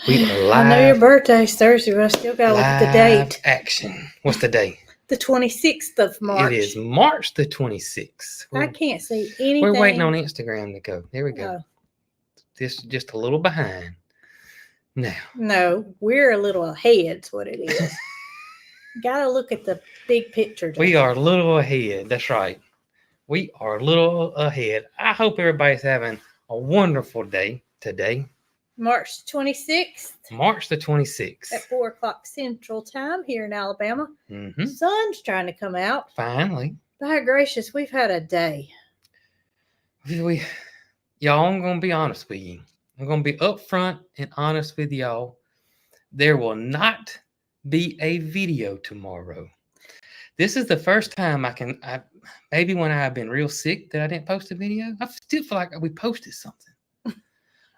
We are I know your live, birthday's Thursday, but I still gotta look at the live date. action. What's the day? The 26th of It is March. March the 26th. I can't see We're waiting on anything. Instagram to go. There we go. Oh, This is just a little behind. Now, no, we're a little ahead's what it is. Gotta look at the big picture. we Jason. are a little ahead. That's right. We are a little ahead. I hope everybody's having a wonderful day today, March 26th March the 26th. at 4 o'clock Central Time here in Alabama. Mm-hmm. Sun's trying to come out. Finally. By gracious, we've had a day. Y'all, I'm going to be honest with you. I'm going to be upfront and honest with y'all. There will not be a video tomorrow. This is the first time maybe when I've been real sick that I didn't post a video. I still feel like we posted something.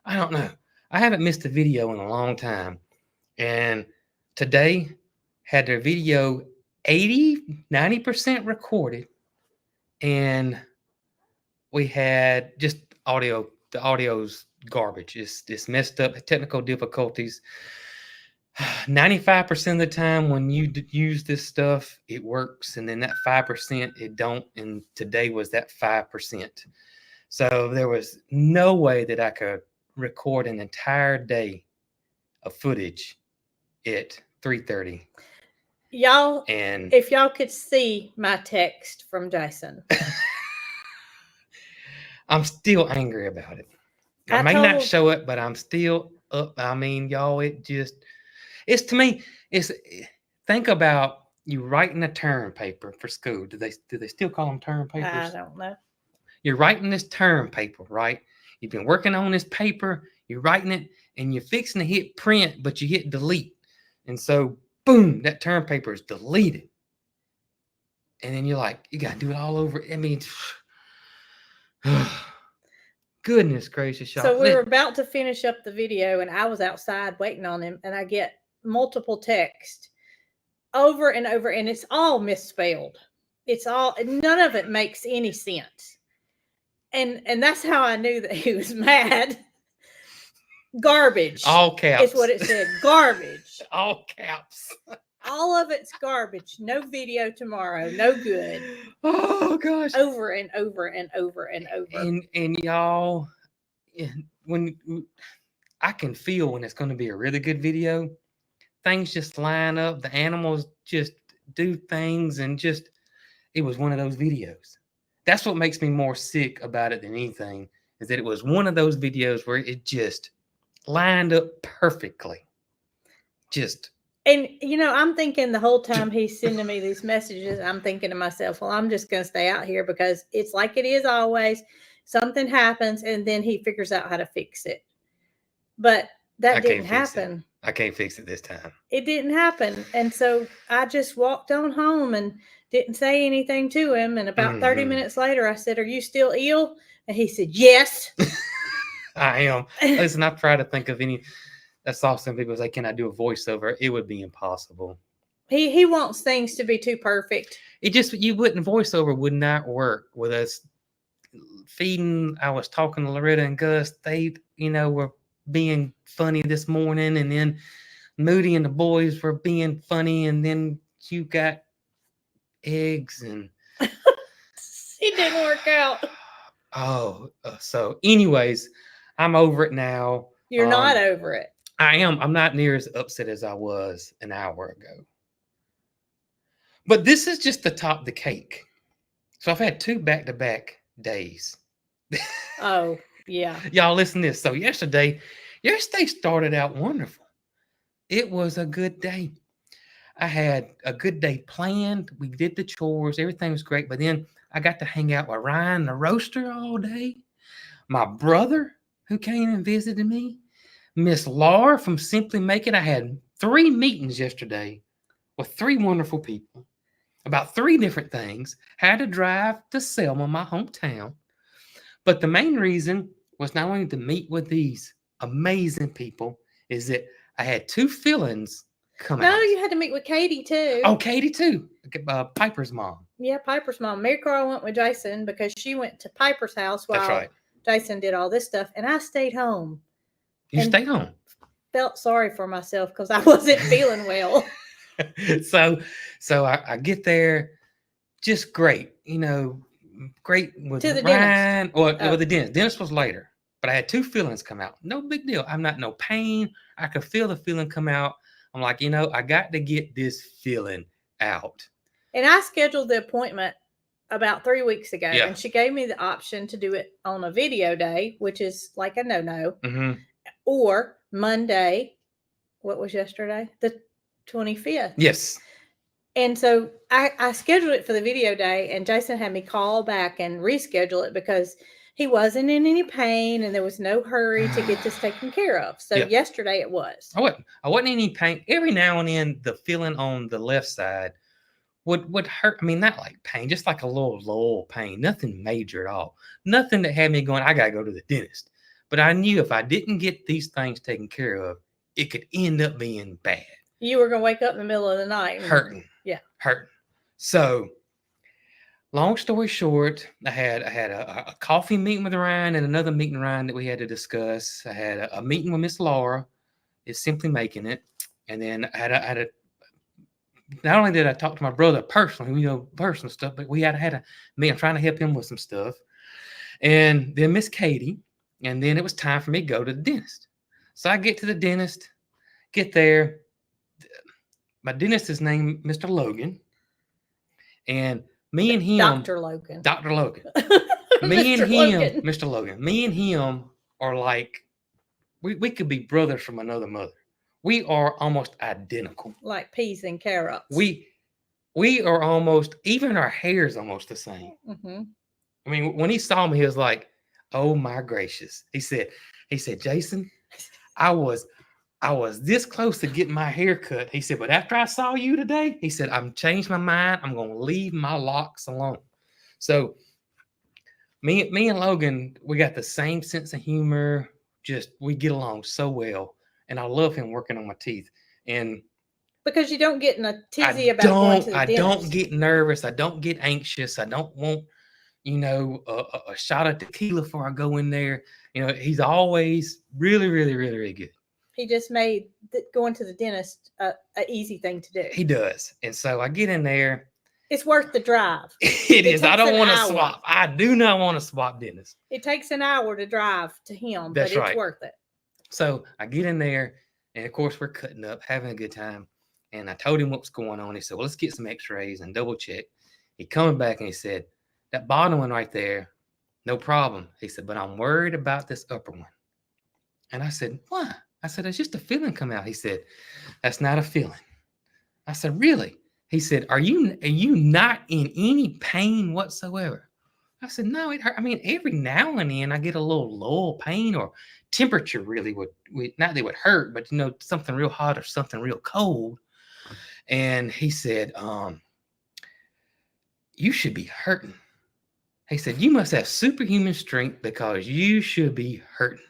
I don't know. I haven't missed a video in a long time. And today had their video 90% recorded. And we had just audio. The audio's garbage. It's messed up, technical difficulties. 95% of the time when you use this stuff, it works. And then that 5%, it don't. And today was that 5%. So there was no way that I could record an entire day of footage at 3:30. Y'all, And if y'all could see my text from Jason. I'm still angry about it. I may not show it, but I'm still up. I mean, y'all, it's to me, think about you writing a term paper for school. Do they still call them term papers? I don't know. You're writing this term paper, right? You've been working on this paper, you're writing it, and you're fixing to hit print, but you hit delete. And so, boom, that term paper is deleted. And then you're like, you got to do it all over. I mean, goodness gracious, y'all. So we were about to finish up the video, and I was outside waiting on him, and I get multiple texts over and over, and it's all misspelled. It's all, none of it makes any sense. And that's how I knew that he was mad. Garbage. All caps. It's what it said. Garbage. All caps. All of it's garbage. No video tomorrow. No good. Oh gosh. Over and over and over and over. And y'all, when I can feel when it's going to be a really good video, things just line up. The animals just do things, and just it was one of those videos. That's what makes me more sick about it than anything, is that it was one of those videos where it just lined up perfectly. Just. And, you know, I'm thinking the whole time he's sending me these messages, I'm thinking to myself, well, I'm just going to stay out here because it's like it is always. Something happens and then he figures out how to fix it. But that didn't happen. I can't fix it this time. It didn't happen. And so I just walked on home and didn't say anything to him. And about 30 minutes later, I said, "Are you still ill?" And he said, "Yes." I am. Listen, I've tried to think of any. That's all some people say, "Can I do a voiceover?" It would be impossible. He wants things to be too perfect. Voiceover would not work with us feeding. I was talking to Loretta and Gus. They, were being funny this morning, and then Moody and the boys were being funny, and then you got eggs, and it didn't work out. So anyways, I'm over it now. You're not over it. I am. I'm not near as upset as I was an hour ago. But this is just the top of the cake. So I've had 2 back-to-back days. Oh, yeah. Y'all listen to this. So yesterday started out wonderful. It was a good day. I had a good day planned. We did the chores. Everything was great. But then I got to hang out with Ryan, the roaster, all day. My brother, who came and visited me. Miss Laura from Simply Make It. I had 3 meetings yesterday with 3 wonderful people about 3 different things. Had to drive to Selma, my hometown. But the main reason was not only to meet with these amazing people, is that I had 2 fill-ins come out. No, you had to meet with Katie too. Oh, Katie too. Piper's mom. Yeah, Piper's mom. Mary Carl went with Jason because she went to Piper's house while That's right. Jason did all this stuff, and I stayed home. You stayed home? felt sorry for myself because I wasn't feeling well. so I get there, just great, great with To the dentist. Ryan. Or Oh. the dentist. Dentist was later, but I had two feelings come out. No big deal. I'm not no pain. I could feel the feeling come out. I'm like, I got to get this feeling out. And I scheduled the appointment about 3 weeks ago, Yeah. and she gave me the option to do it on a video day, which is like a no-no, or Monday. What was yesterday? The 25th. Yes. And so I scheduled it for the video day, and Jason had me call back and reschedule it because he wasn't in any pain and there was no hurry to get this taken care of. So Yeah. yesterday it was. I wasn't in any pain. Every now and then, the feeling on the left side would hurt. I mean, not like pain, just like a little pain. Nothing major at all. Nothing that had me going, I gotta go to the dentist. But I knew if I didn't get these things taken care of, it could end up being bad. You were going to wake up in the middle of the night. Hurting. Yeah. Hurting. So, long story short, I had a coffee meeting with Ryan and another meeting with Ryan that we had to discuss. I had a meeting with Miss Laura, is Simply Making It. And then I had a not only did I talk to my brother personally, personal stuff, but we had a meeting trying to help him with some stuff. And then Miss Katie. And then it was time for me to go to the dentist. So I get to the dentist, get there. My dentist is named Mr. Logan. And me and him. Dr. Logan. Dr. Logan. Me and him, Mr. Logan. Me and him are like, we could be brothers from another mother. We are almost identical. Like peas and carrots. We are almost, even our hair is almost the same. Mm-hmm. I mean, when he saw me, he was like, oh my gracious. He said, Jason, I was this close to getting my hair cut. He said, but after I saw you today, he said, I've changed my mind. I'm going to leave my locks alone. So me and Logan, we got the same sense of humor. Just, we get along so well. And I love him working on my teeth. And because you don't get in a tizzy about going to the dentist. I don't get nervous. I don't get anxious. I don't want, a shot of tequila before I go in there. He's always really, really, really, really good. He just made going to the dentist an easy thing to do. He does. And so I get in there. It's worth the drive. It is. I don't want to swap. I do not want to swap dentists. It takes an hour to drive to him, That's but right. It's worth it. So I get in there, and of course we're cutting up, having a good time. And I told him what was going on. He said, well, let's get some x-rays and double check. He coming back and he said, that bottom one right there, no problem. He said, but I'm worried about this upper one. And I said, why? I said, it's just a feeling come out. He said, that's not a feeling. I said, really? He said, are you not in any pain whatsoever? I said, no, it hurt. I mean, every now and then I get a little pain or temperature really would not that it would hurt, but something real hot or something real cold. And he said, you should be hurting. He said, you must have superhuman strength because you should be hurting.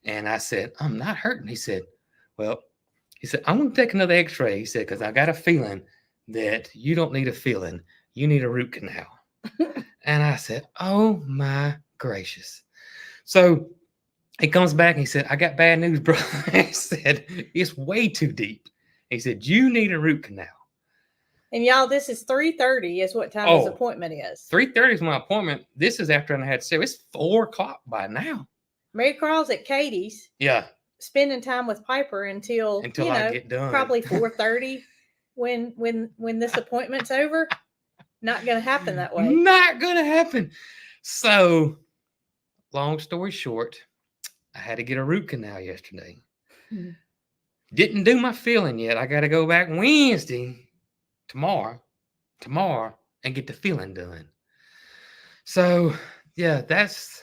And I said, I'm not hurting. He said, I'm going to take another x-ray. He said, because I got a feeling that you don't need a feeling. You need a root canal. And I said, oh my gracious. So he comes back and he said, I got bad news, bro. He said, it's way too deep. He said, you need a root canal. And y'all, this is 3:30 is what time his appointment is. 3:30 is my appointment. This is after I had 7. It's 4:00 by now. Mary Carl's at Katie's. Yeah. Spending time with Piper until I get done. Probably 4:30 when this appointment's over. Not going to happen that way. Not going to happen. So, long story short, I had to get a root canal yesterday. Mm-hmm. Didn't do my filling yet. I got to go back Wednesday, tomorrow, and get the filling done. So, yeah, that's.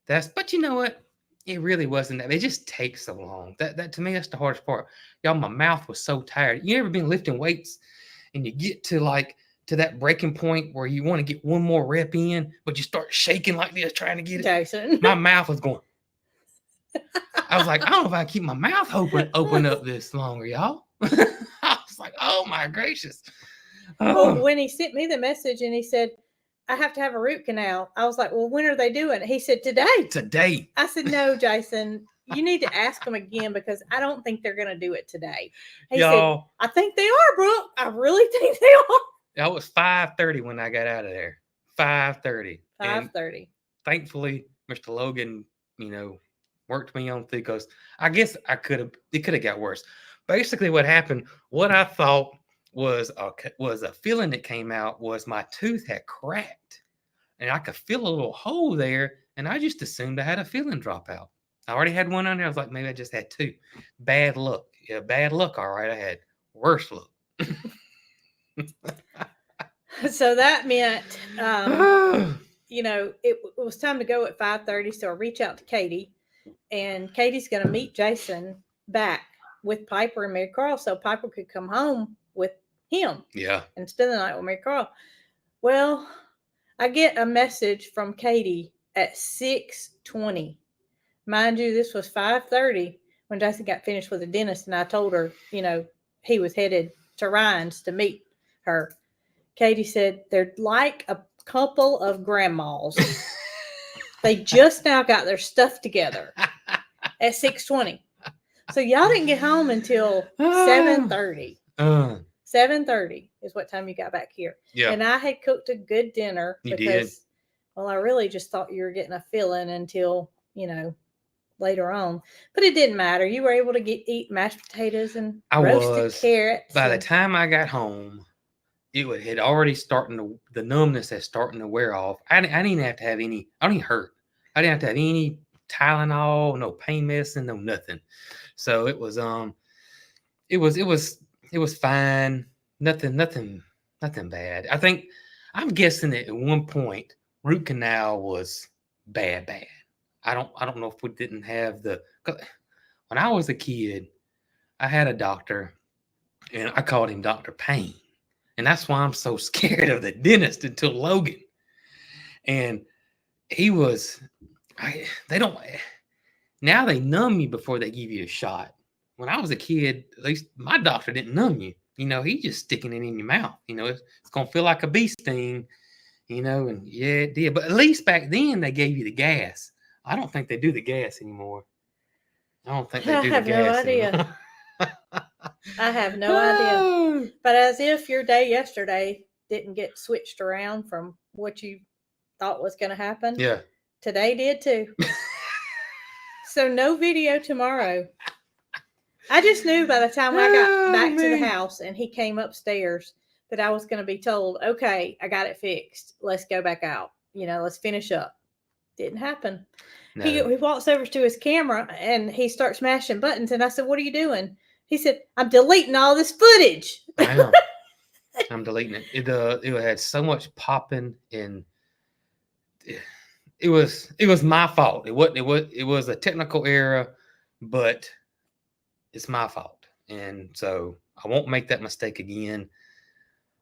But you know what? It really wasn't that. It just takes so long. That to me, that's the hardest part. Y'all, my mouth was so tired. You ever been lifting weights and you get to that breaking point where you want to get one more rep in, but you start shaking like this, trying to get it. Jason. My mouth was going. I was like, I don't know if I can keep my mouth open up this longer, y'all. I was like, oh my gracious. Oh. Well, when he sent me the message and he said, I have to have a root canal, I was like, well, when are they doing it? He said, today. Today. I said, no, Jason, You need to ask them again because I don't think they're going to do it today. He said, Y'all, I think they are, Brooke. I really think they are. that was 5:30 when I got out of there. 5:30. And 5:30. thankfully, Mr. Logan, worked me on through because I guess it could have got worse. Basically, what happened, what I thought was a feeling that came out was my tooth had cracked, and I could feel a little hole there, and I just assumed I had a filling drop out. I already had one on there. I was like, maybe I just had two. Bad luck. Yeah, bad luck. All right, I had worse luck. So that meant, it was time to go at 5:30. So I reach out to Katie, and Katie's going to meet Jason back with Piper and Mary Carl, so Piper could come home with him. Yeah. And spend the night with Mary Carl. Well, I get a message from Katie at 6:20. Mind you, this was 5:30 when Jason got finished with the dentist, and I told her, he was headed to Ryan's to meet her. Katie said they're like a couple of grandmas. They just now got their stuff together at 6:20. So y'all didn't get home until 7:30. 7:30 is what time you got back here. Yeah. And I had cooked a good dinner You because, did. well, I really just thought you were getting a filling until, later on. But it didn't matter. You were able to eat mashed potatoes and roasted carrots. By the time I got home, it had already the numbness had starting to wear off. I didn't even have to have any, I don't even hurt. I didn't have to have any Tylenol, no pain medicine, no nothing. So it was fine. Nothing bad. I'm guessing that at one point root canal was bad. I don't know if we didn't have when I was a kid, I had a doctor and I called him Dr. Payne. And that's why I'm so scared of the dentist until Logan. And now they numb you before they give you a shot. When I was a kid, at least my doctor didn't numb you. He just sticking it in your mouth. It's going to feel like a bee sting, and yeah, it did. But at least back then they gave you the gas. I don't think they do the gas anymore. I don't think they do the gas no idea. anymore. I have no idea. But as if your day yesterday didn't get switched around from what you thought was going to happen. Yeah. Today did too. So no video tomorrow. I just knew by the time I got back to the house and he came upstairs that I was going to be told, okay, I got it fixed. Let's go back out. Let's finish up. Didn't happen. No. He walks over to his camera and he starts smashing buttons. And I said, what are you doing? He said, I'm deleting all this footage. I know. I'm deleting it. It had so much popping, and it was my fault. It was a technical error, but it's my fault. And so I won't make that mistake again.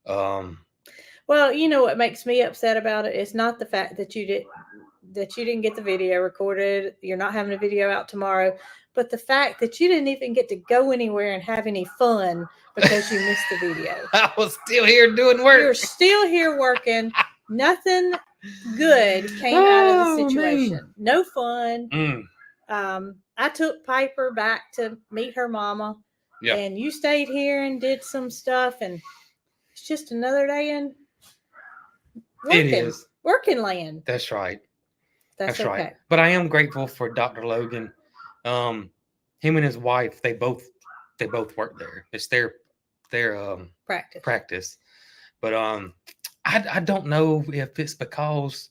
Well, what makes me upset about it is not the fact that you didn't get the video recorded. You're not having a video out tomorrow, but the fact that you didn't even get to go anywhere and have any fun because you missed the video. I was still here doing work. You're still here working. Nothing good came out of the situation. Man. No fun. I took Piper back to meet her mama. Yeah. And you stayed here and did some stuff, and it's just another day in working land. That's right. That's okay. Right. But I am grateful for Dr. Logan. Him and his wife, they both work there. It's their practice. But I don't know if it's because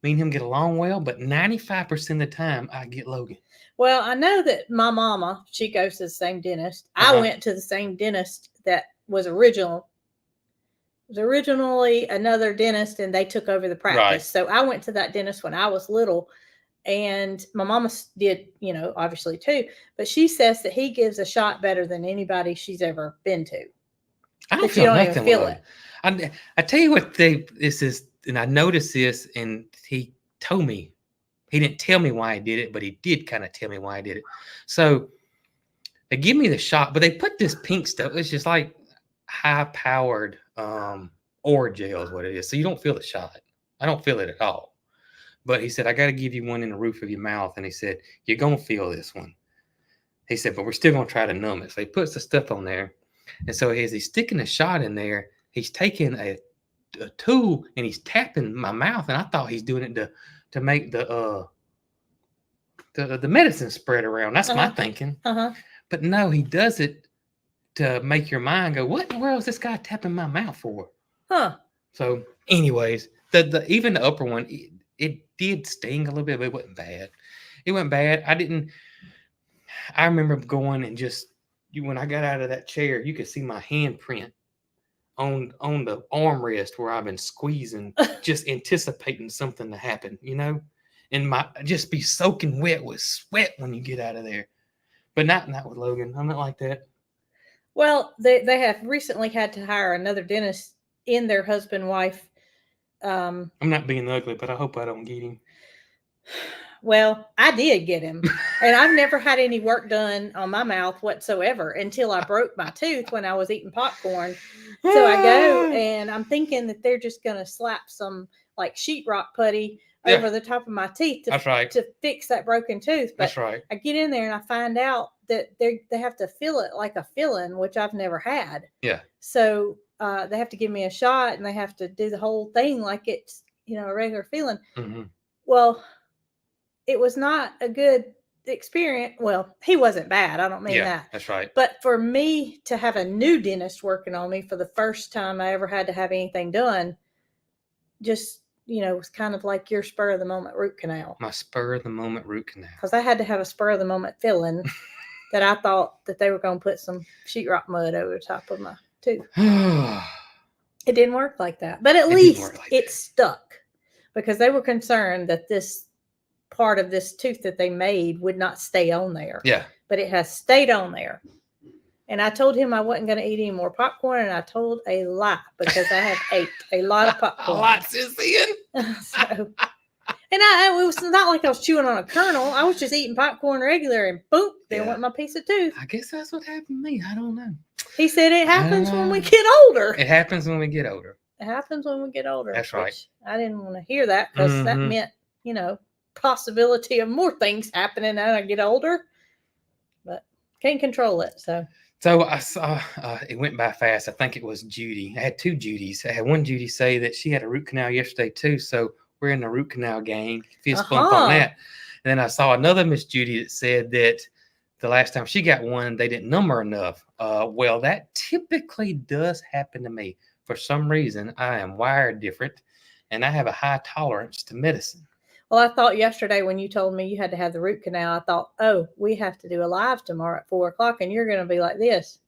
me and him get along well, but 95% of the time I get Logan. Well, I know that my mama, she goes to the same dentist. I went to the same dentist that was originally another dentist, and they took over the practice. Right. So I went to that dentist when I was little, and my mama did, obviously too. But she says that he gives a shot better than anybody she's ever been to. I don't feel nothing. Even feel it. I tell you what, this is, and I noticed this, and he told me. He didn't tell me why he did it, but he did kind of tell me why I did it. So they give me the shot, but they put this pink stuff. It's just like high-powered Orajel is what it is. So you don't feel the shot. I don't feel it at all. But he said, I got to give you one in the roof of your mouth. And he said, you're going to feel this one. He said, but we're still going to try to numb it. So he puts the stuff on there. And so as he's sticking a shot in there, he's taking a tool and he's tapping my mouth. And I thought he's doing it to make the medicine spread around. That's my thinking. But no, he does it to make your mind go, what in the world is this guy tapping my mouth for? So anyways, even the upper one, it did sting a little bit, but it wasn't bad. It wasn't bad. I remember going and just, when I got out of that chair, you could see my handprint on the armrest where I've been squeezing, just anticipating something to happen, and just be soaking wet with sweat when you get out of there. But not with Logan. I'm not like that. Well, they have recently had to hire another dentist in their husband-wife. I'm not being ugly, but I hope I don't get him. Well, I did get him, and I've never had any work done on my mouth whatsoever until I broke my tooth when I was eating popcorn. So I go, and I'm thinking that they're just going to slap some like sheetrock putty over the top of my teeth to fix that broken tooth. But that's right. I get in there and I find out that they have to fill it like a fill-in, which I've never had. Yeah. So they have to give me a shot and they have to do the whole thing like it's, a regular fill-in. Mm-hmm. Well, it was not a good experience. Well, he wasn't bad. I don't mean that. That's right. But for me to have a new dentist working on me for the first time I ever had to have anything done, just, it was kind of like your spur of the moment root canal. My spur of the moment root canal. Because I had to have a spur of the moment fill-in that I thought that they were going to put some sheetrock mud over the top of my tooth. It didn't work like that. But at least it stuck because they were concerned that this part of this tooth that they made would not stay on there. Yeah. But it has stayed on there. And I told him I wasn't going to eat any more popcorn, and I told a lie because I have ate a lot of popcorn. A lot since then. And it was not like I was chewing on a kernel. I was just eating popcorn regular, and boom, there went my piece of tooth. I guess that's what happened to me. I don't know. He said it happens when we get older. It happens when we get older. It happens when we get older. That's right. I didn't want to hear that because that meant, possibility of more things happening as I get older. But can't control it, So I saw, it went by fast. I think it was Judy. I had two Judys. I had one Judy say that she had a root canal yesterday too. So we're in the root canal gang. Fist bump on that. And then I saw another Miss Judy that said that the last time she got one, they didn't numb her enough. Well, that typically does happen to me. For some reason, I am wired different, and I have a high tolerance to medicine. Well, I thought yesterday when you told me you had to have the root canal, I thought, we have to do a live tomorrow at 4:00 and you're going to be like this.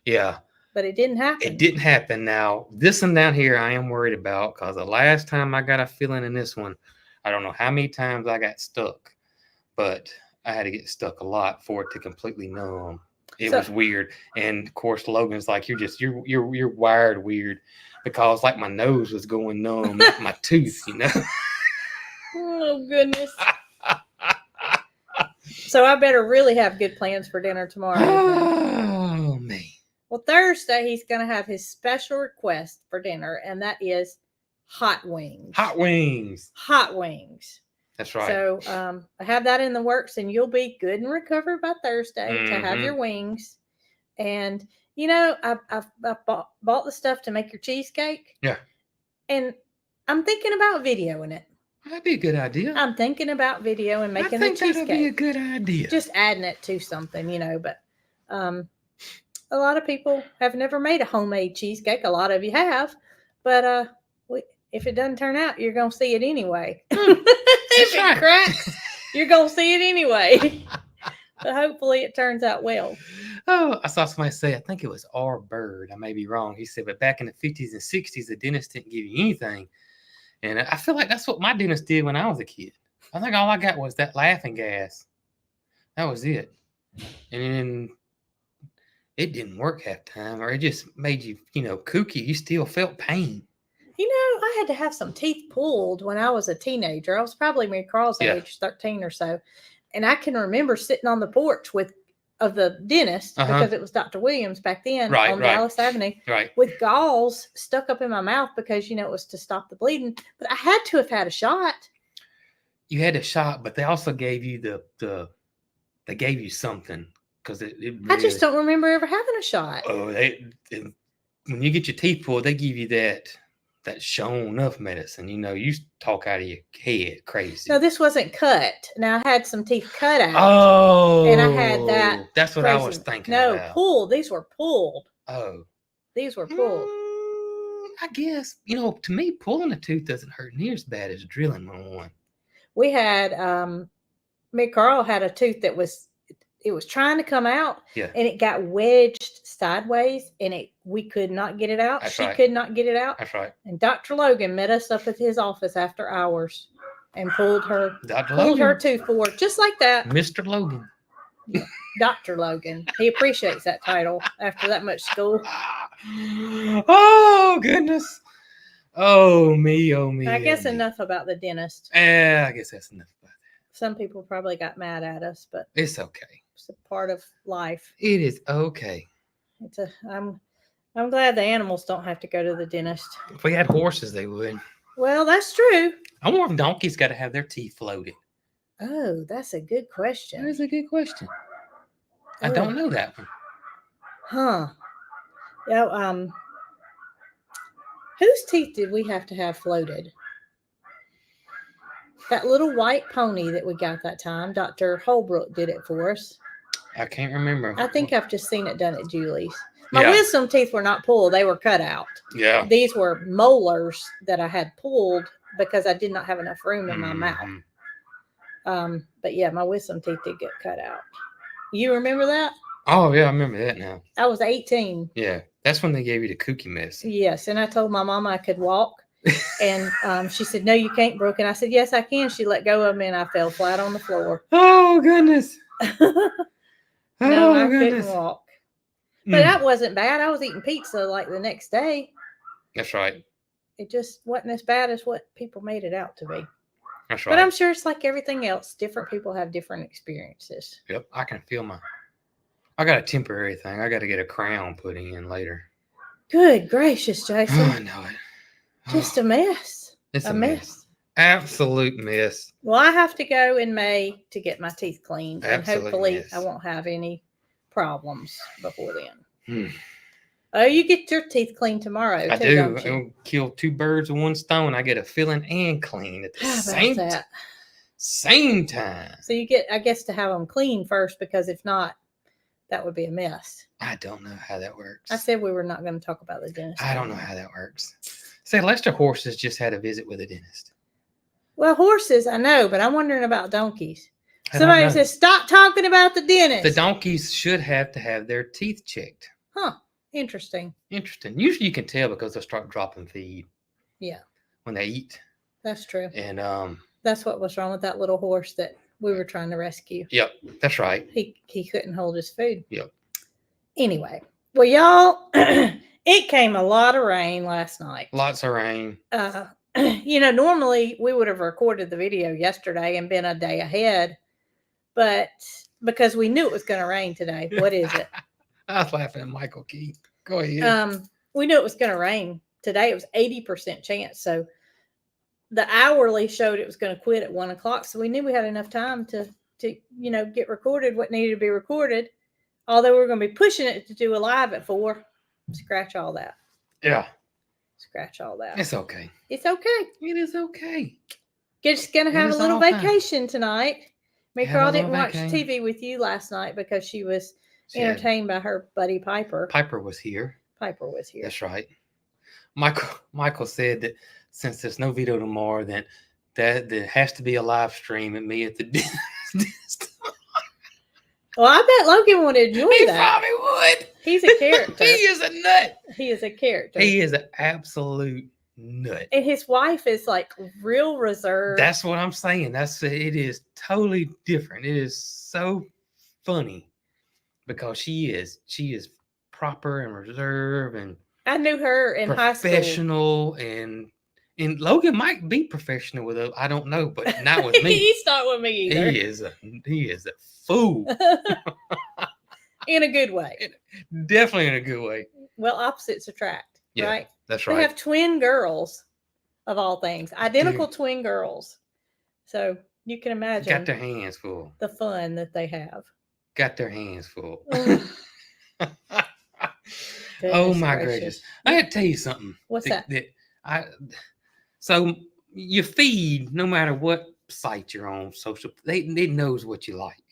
Yeah. But it didn't happen. It didn't happen. Now, this one down here, I am worried about because the last time I got a feeling in this one, I don't know how many times I got stuck, but I had to get stuck a lot for it to completely numb. It was weird. And of course, Logan's like, you're wired weird because like my nose was going numb, not my tooth, Oh, goodness. So I better really have good plans for dinner tomorrow. Oh, man. Well, Thursday, he's going to have his special request for dinner, and that is hot wings. Hot wings. Hot wings. That's right. So I have that in the works, and you'll be good and recovered by Thursday to have your wings. And, I've bought the stuff to make your cheesecake. Yeah. And I'm thinking about videoing it. That'd be a good idea. I'm thinking about video and making the cheesecake. That'd be a good idea. Just adding it to something, but a lot of people have never made a homemade cheesecake. A lot of you have, but if it doesn't turn out, you're going to see it anyway. If it cracks, you're going to see it anyway. But hopefully it turns out well. Oh, I saw somebody say, I think it was R. Bird. I may be wrong. He said, but back in the 50s and 60s, the dentist didn't give you anything. And I feel like that's what my dentist did when I was a kid. I think all I got was that laughing gas. That was it. And then it didn't work half the time, or it just made you, kooky. You still felt pain. I had to have some teeth pulled when I was a teenager. I was probably me Carl's age, 13 or so. And I can remember sitting on the porch of the dentist, because it was Dr. Williams back then on Dallas Avenue, with gauze stuck up in my mouth because, it was to stop the bleeding. But I had to have had a shot. you had a shot, but they also gave you they gave you something because it I just really- don't remember ever having a shot. Oh, when you get your teeth pulled, they give you that shown enough medicine. You talk out of your head crazy. No, this wasn't cut. Now I had some teeth cut out. Oh, and I had that. That's what I was crazy- thinking No, about. pulled. These were pulled. Oh, These were pulled. I guess to me, pulling a tooth doesn't hurt near as bad as drilling one. We had me and Carl had a tooth that was trying to come out, Yeah. and it got wedged sideways, and we could not get it out. That's She right. could not get it out. That's right. And Dr. Logan met us up at his office after hours and pulled her Dr. pulled her Logan. tooth forward just like that. Mr. Logan. Dr. Logan. He appreciates that title after that much school. Oh, goodness. Oh, me. Oh, me. I guess oh, me. enough about the dentist. I guess that's enough about that. Some people probably got mad at us, but It's okay. it's a part of life. It is okay. I'm glad the animals don't have to go to the dentist. If we had horses, they would. Well, that's true. I wonder if donkeys got to have their teeth floated. Oh, that's a good That question. is a good question. I Ugh. don't know that one. Huh. Yeah, whose teeth did we have to have floated? That little white pony that we got that time, Dr. Holbrook did it for us. I can't remember. I think I've just seen it done at Julie's. My Yeah. wisdom teeth were not pulled, they were cut out. Yeah. These were molars that I had pulled because I did not have enough room in my mouth. Mhm. But yeah, my wisdom teeth did get cut out. You remember that? Oh, yeah, I remember that now. I was 18. Yeah. That's when they gave you the kooky medicine. Yes, and I told my mom I could walk. And she said, "No, you can't, Brooke." And I said, "Yes, I can." She let go of me, and I fell flat on the floor. Oh, goodness. No, Oh, I goodness. couldn't walk. But Mm. that wasn't bad. I was eating pizza like the next day. That's right. It just wasn't as bad as what people made it out to be. That's But right. I'm sure it's like everything else. Different people have different experiences. Yep. I can feel I got a temporary thing. I got to get a crown put in later. Good gracious, Oh, I Jason. know it. Just a mess. It's A mess. Absolute mess. Well, I have to go in May to get my teeth cleaned. And Absolute hopefully mess. I won't have any problems before then. Hmm. Oh, you get your teeth cleaned tomorrow, I too, do. don't you? I'll kill two birds with one stone. I get a filling and clean at the How about same that? same time. So you get, I guess, to have them clean first, because if not, that would be a mess. I don't know how that works. I said we were not going to talk about the dentist. I don't know how that works. Say, Lester Horses just had a visit with a dentist. Well, horses, I know, but I'm wondering about donkeys. I don't Somebody know. says, "Stop talking about the dentist." The donkeys should have to have their teeth checked. Huh. Interesting. Interesting. Usually you can tell because they'll start dropping feed Yeah, when they eat. that's true. And That's what was wrong with that little horse that we were trying to rescue. yep, that's right. He couldn't hold his food. Yep. Anyway, well, y'all, it came a lot of rain last night. Lots of rain. Normally we would have recorded the video yesterday and been a day ahead, but because we knew it was going to rain today. What is it? I was laughing at Michael Key. Go ahead. We knew it was going to rain today. It was 80% chance. So the hourly showed it was going to quit at 1:00. So we knew we had enough time to get recorded what needed to be recorded. Although we were going to be pushing it to do a live at 4. Scratch all that. Yeah, Scratch all that. it's okay. It's okay. It is okay. Just going to It have a is little all fine. vacation tonight. Me and Have a Carl didn't little watch vacation. TV with you last night because she was She had- entertained by her buddy Piper. Piper was here. Piper was here. That's right. Michael said that since there's no video tomorrow, then that there has to be a live stream at me at the dentist. Well, I bet Logan would enjoy He that. probably would. He's a character. He is a nut. He is a character. He is an absolute nut. And his wife is like real reserved. That's what I'm saying. It is totally different. It is so funny because she is proper and reserved and I knew her in high school. professional and Logan might be professional with her. I don't know, but not with me. He's not with me either. He is a fool. In a good way. Definitely in a good way. Well, opposites attract, Yeah, right? That's They right. have twin girls, of all things, identical twin girls. So You can got imagine their hands full. the fun that they have. Got their hands full. Ugh, Oh goodness my gracious! gracious. I got to tell you something. What's that? I so you feed no matter what site you're on social. It knows what you like.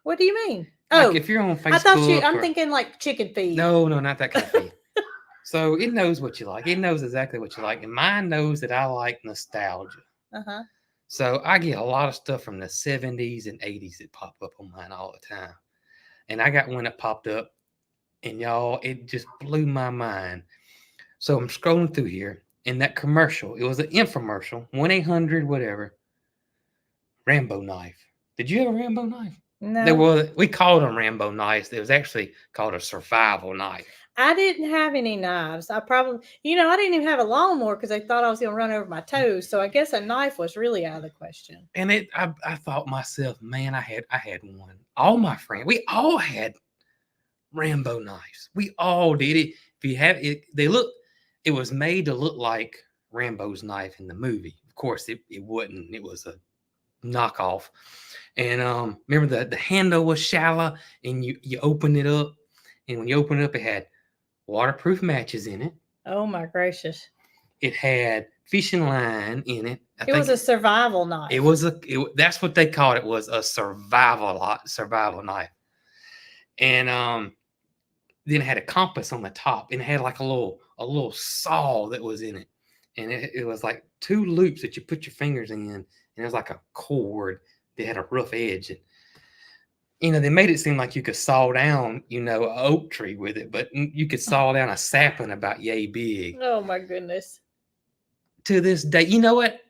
What do you mean? Like Oh, if you're on I thought Facebook, I'm or, thinking like chicken feed. no, not that kind of feed. So it knows what you like. It knows exactly what you like, and mine knows that I like nostalgia. Uh-huh. So I get a lot of stuff from the 70s and 80s that pop up on mine all the time. And I got one that popped up, and y'all, it just blew my mind. So I'm scrolling through here, and that commercial, it was an infomercial, 1-800 whatever, Rambo knife. Did you have a Rambo knife? No. We called them Rambo knives. It was actually called a survival knife. I didn't have any knives. I probably, I didn't even have a lawnmower because they thought I was going to run over my toes. So I guess a knife was really out of the question. And I thought myself, man, I had one. All my friends, we all had Rambo knives. We all did it. If you have it, it was made to look like Rambo's knife in the movie. Of course, it wouldn't. It was a knockoff. And remember the handle was shallow, and you open it up, and when you open it up, it had waterproof matches in it. Oh my gracious! It had fishing line in it. It was a survival knife. That's what they called it, was a survival knife. And then it had a compass on the top, and it had like a little saw that was in it, and it was like two loops that you put your fingers in, and it was like a cord that had a rough edge. And they made it seem like you could saw down, an oak tree with it, but you could saw down a sapling about yay big. Oh my goodness! To this day, you know what?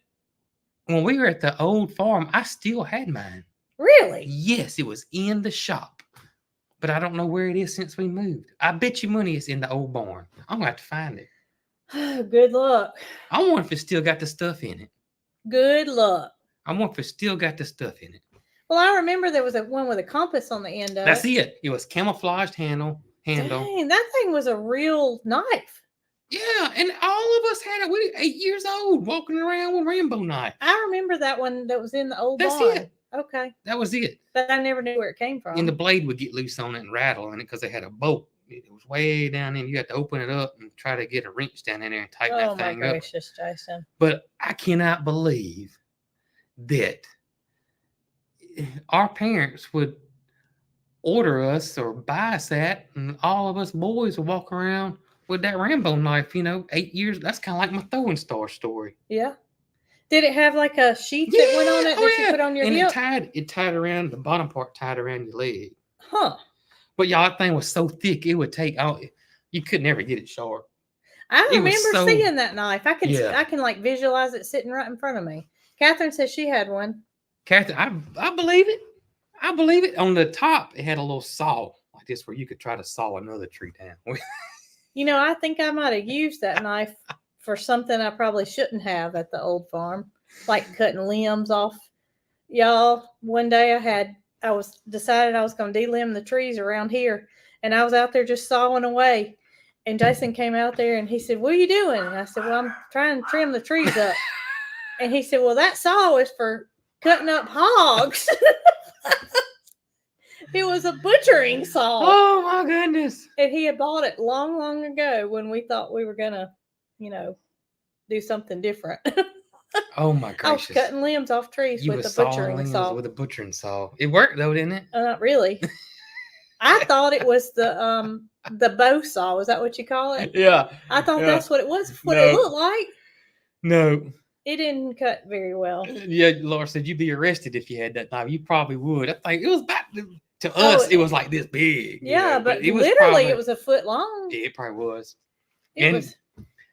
When we were at the old farm, I still had mine. Really? Yes, it was in the shop, but I don't know where it is since we moved. I bet you money it's in the old barn. I'm gonna have to find it. Good luck. I wonder if it still got the stuff in it. Good luck. I wonder if it still got the stuff in it. Well, I remember there was one with a compass on the end of it. That's it. It was camouflaged handle. Dang, that thing was a real knife. Yeah, and all of us had it. We were 8 years old, walking around with Rambo knife. I remember that one that was in the old barn. That's it. Okay. That was it. But I never knew where it came from. And the blade would get loose on it and rattle in it because they had a bolt. It was way down in. You had to open it up and try to get a wrench down in there and tighten that thing up. Oh my gracious, Jason! But I cannot believe that our parents would order us or buy us that, and all of us boys would walk around with that Rambo knife. 8 years. That's kind of like my throwing star story. Yeah. Did it have like a sheath that went on it that you put on your hip? And it tied around the bottom part, tied around your leg. Huh. But y'all, that thing was so thick, it would take out. You could never get it sharp. I remember seeing that knife. I can like visualize it sitting right in front of me. Catherine says she had one. Catherine, I believe it. I believe it. On the top, it had a little saw like this where you could try to saw another tree down. I think I might have used that knife for something I probably shouldn't have at the old farm, like cutting limbs off. Y'all, one day I was decided I was going to delimb the trees around here, and I was out there just sawing away. And Jason came out there and he said, "What are you doing?" And I said, "Well, I'm trying to trim the trees up." And he said, "Well, that saw is for cutting up hogs." It was a butchering saw. Oh my goodness. And he had bought it long, long ago when we thought we were gonna, do something different. Oh my gracious. I was cutting limbs off trees with a butchering saw. With a butchering saw. It worked though, didn't it? Not really. I thought it was the bow saw. Is that what you call it? Yeah. I thought that's what it was. What it looked like. No. It didn't cut very well. Yeah, Laura said you'd be arrested if you had that knife. You probably would. I think it was about to us. It was like this big. Yeah, but it was literally it was a foot long. Yeah, it probably was. And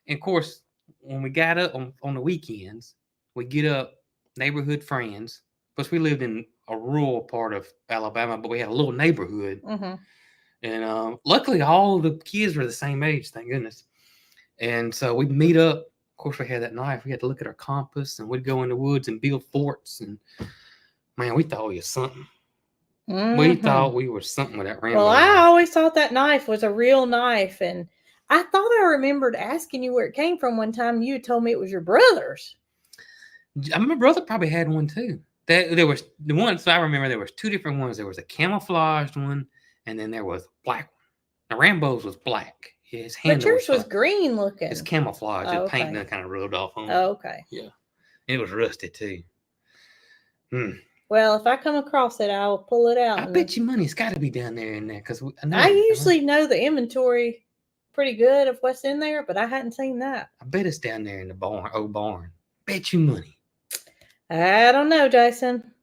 of course, when we got up on the weekends, we get up neighborhood friends. Plus, we lived in a rural part of Alabama, but we had a little neighborhood. Mm-hmm. And luckily, all the kids were the same age, thank goodness. And so we'd meet up. Of course, we had that knife. We had to look at our compass, and we'd go in the woods and build forts. And man, we thought we was something. Mm-hmm. We thought we were something with that Rambo. Well, I always thought that knife was a real knife, and I thought I remembered asking you where it came from one time. You told me it was your brother's. My brother probably had one too. There was the ones I remember. There was two different ones. There was a camouflaged one, and then there was a black one. Now Rambo's was black. His But handle yours was like, green looking. it's camouflage. Oh, The paint okay. done kind of rubbed off on it. Oh, okay. Yeah, and it was rusty too. Well, if I come across it, I'll pull it out. I bet you money's got to be down there in there because I usually know the inventory pretty good of what's in there, but I hadn't seen that. I bet it's down there in the barn, old barn. Bet you money. I don't know, Jason.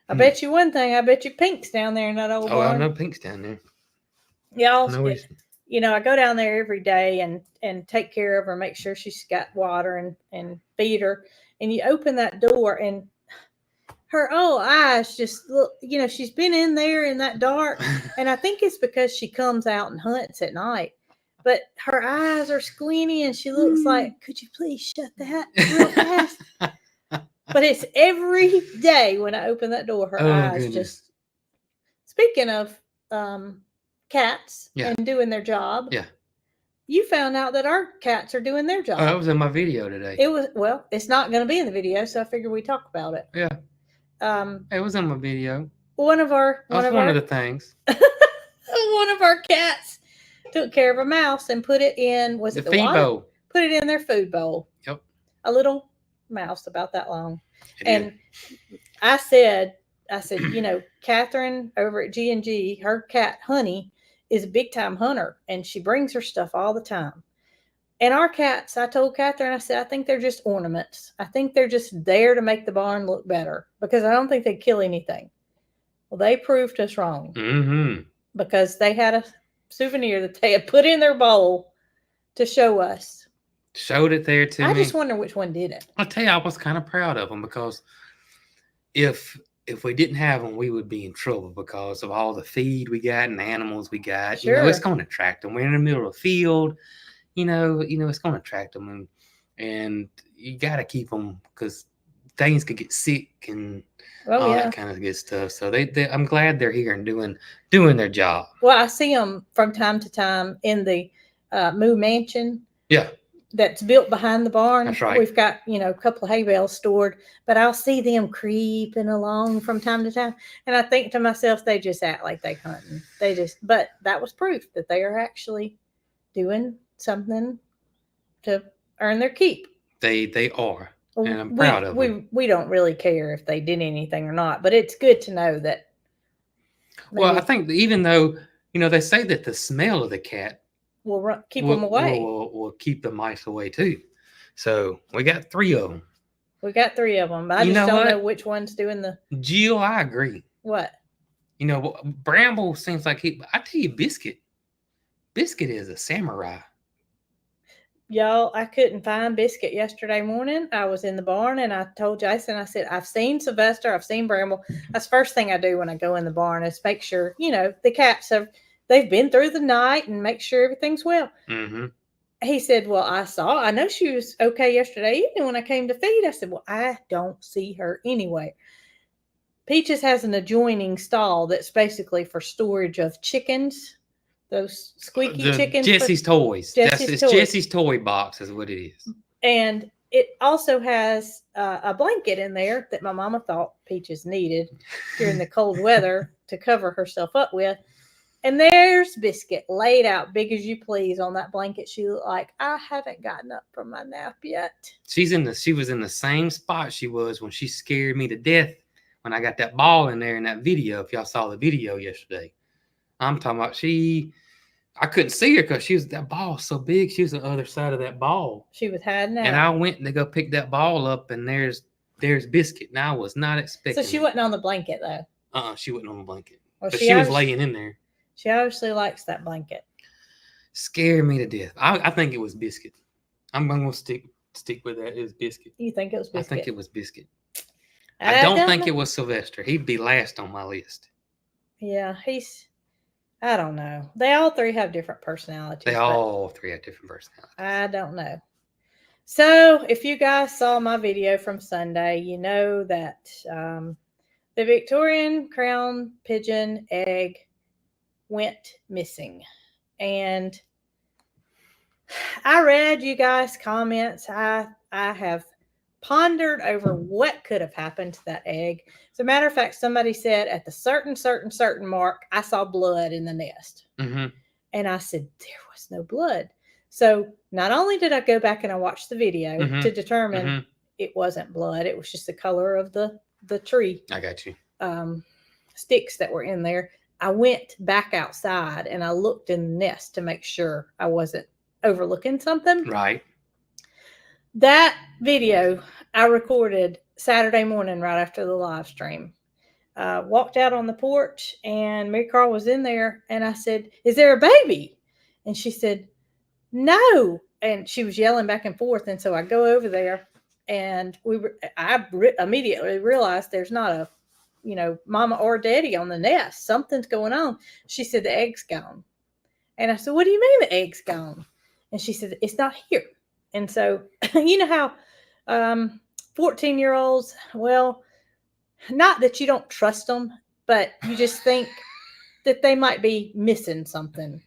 I bet you one thing. I bet you Pink's down there in that old barn. I know Pink's down there. Y'all, you know, I go down there every day and take care of her, make sure she's got water and feed her. And you open that door and her eyes just look, you know, she's been in there in that dark. And I think it's because she comes out and hunts at night. But her eyes are squinty and she looks like, could you please shut that real fast? But it's every day when I open that door, her eyes just. Speaking of cats and doing their job. Yeah. You found out that our cats are doing their job. Oh, that was in my video today. It's not going to be in the video, so I figured we talk about it. Yeah. It was in my video. One of the things. One of our cats took care of a mouse and put it in the feed bowl. Put it in their food bowl. Yep. A little mouse about that long. I said, you know, Catherine over at G&G, her cat Honey is a big time hunter and she brings her stuff all the time. And our cats, I told Catherine, I said, I think they're just ornaments. I think they're just there to make the barn look better because I don't think they kill anything. Well, they proved us wrong because they had a souvenir that they had put in their bowl to show us. Showed it there to me. I just wonder which one did it. I'll tell you, I was kind of proud of them because if we didn't have them, we would be in trouble because of all the feed we got and the animals we got. Sure. You know, it's going to attract them. We're in the middle of a field. You know, it's going to attract them, and you got to keep them because things could get sick and all that kind of good stuff. So I'm glad they're here and doing their job. Well, I see them from time to time in the Moo Mansion. Yeah. That's built behind the barn. That's right. We've got, you know, a couple of hay bales stored, but I'll see them creeping along from time to time. And I think to myself, they just act like they hunting. But that was proof that they are actually doing something to earn their keep. They are. And I'm proud of them. We don't really care if they did anything or not, but it's good to know that. Well, I think even though, you know, they say that the smell of the cat will keep them away. Will keep the mice away too. So we got 3 of them. We got 3 of them, but I just don't know which one's doing the. Jill, I agree. What? You know, Bramble seems like I tell you, Biscuit is a samurai. Y'all, I couldn't find Biscuit yesterday morning. I was in the barn and I told Jason, I said, I've seen Sylvester, I've seen Bramble. That's the first thing I do when I go in the barn is make sure, you know, the cats they've been through the night and make sure everything's well. Mm-hmm. He said, well, I know she was okay yesterday evening when I came to feed. I said, well, I don't see her anywhere. Peaches has an adjoining stall that's basically for storage of chickens. Those squeaky chickens. Jesse's Toys. Jesse's Toys. Jesse's Toy Box is what it is. And it also has a blanket in there that my mama thought Peaches needed during the cold weather to cover herself up with. And there's Biscuit laid out big as you please on that blanket. She looked like, I haven't gotten up from my nap yet. She was in the same spot she was when she scared me to death when I got that ball in there in that video. If y'all saw the video yesterday. I'm talking about I couldn't see her because that ball was so big. She was on the other side of that ball. She was hiding out. And I went to go pick that ball up, and there's Biscuit. And I was not expecting. So she wasn't on the blanket though. She wasn't on the blanket. Well, but she was laying in there. She obviously likes that blanket. Scared me to death. I think it was Biscuit. I'm gonna stick with that. It was Biscuit. You think it was Biscuit? I think it was Biscuit. I don't think it was Sylvester. He'd be last on my list. Yeah, I don't know. They all 3 have different personalities. They all 3 have different personalities. I don't know. So if you guys saw my video from Sunday, you know that the Victorian crown pigeon egg went missing. And I read you guys' comments. I have pondered over what could have happened to that egg. As a matter of fact, somebody said at the certain mark, I saw blood in the nest. Mm-hmm. And I said, there was no blood. So not only did I go back and I watched the video Mhm. to determine Mhm. it wasn't blood, it was just the color of the tree I got you. sticks that were in there. I went back outside and I looked in the nest to make sure I wasn't overlooking something. Right. That video I recorded Saturday morning right after the live stream. Walked out on the porch and Mary Carl was in there and I said, "Is there a baby?" And she said, "No." And she was yelling back and forth. And so I go over there and I immediately realized there's not a, mama or daddy on the nest. Something's going on. She said, "The egg's gone." And I said, "What do you mean the egg's gone?" And she said, "It's not here." And so, you know how 14-year-olds, well, not that you don't trust them, but you just think that they might be missing something.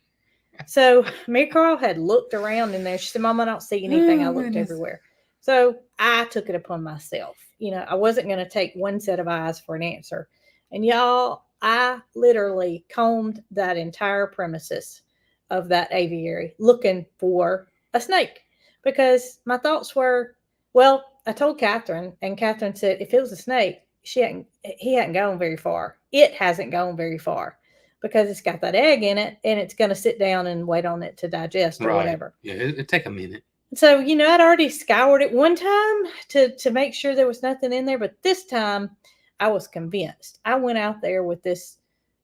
So Mary Carl had looked around in there. She said, "Mom, I don't see anything. I looked everywhere." So I took it upon myself. I wasn't going to take one set of eyes for an answer. And y'all, I literally combed that entire premises of that aviary looking for a snake because my thoughts were, well, I told Catherine, and Catherine said, if it was a snake, he hadn't gone very far. It hasn't gone very far because it's got that egg in it and it's going to sit down and wait on it to digest or whatever. Yeah, it'd take a minute. So, I'd already scoured it one time to make sure there was nothing in there, but this time I was convinced. I went out there with this.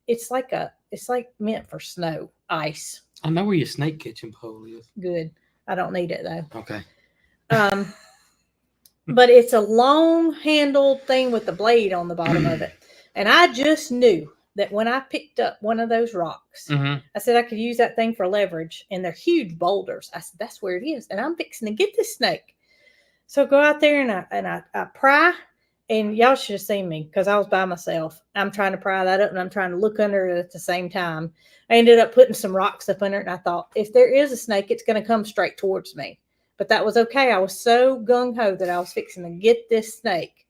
It's like meant for snow, ice. I know where your snake catching pole is. Good. I don't need it though. Okay. But it's a long handled thing with the blade on the bottom of it. And I just knew that when I picked up one of those rocks, Mm-hmm. I said I could use that thing for leverage. And they're huge boulders. I said, that's where it is. And I'm fixing to get this snake. So go out there and I pry. And y'all should have seen me because I was by myself. I'm trying to pry that up and I'm trying to look under it at the same time. I ended up putting some rocks up under it. And I thought, if there is a snake, it's going to come straight towards me. But that was okay. I was so gung-ho that I was fixing to get this snake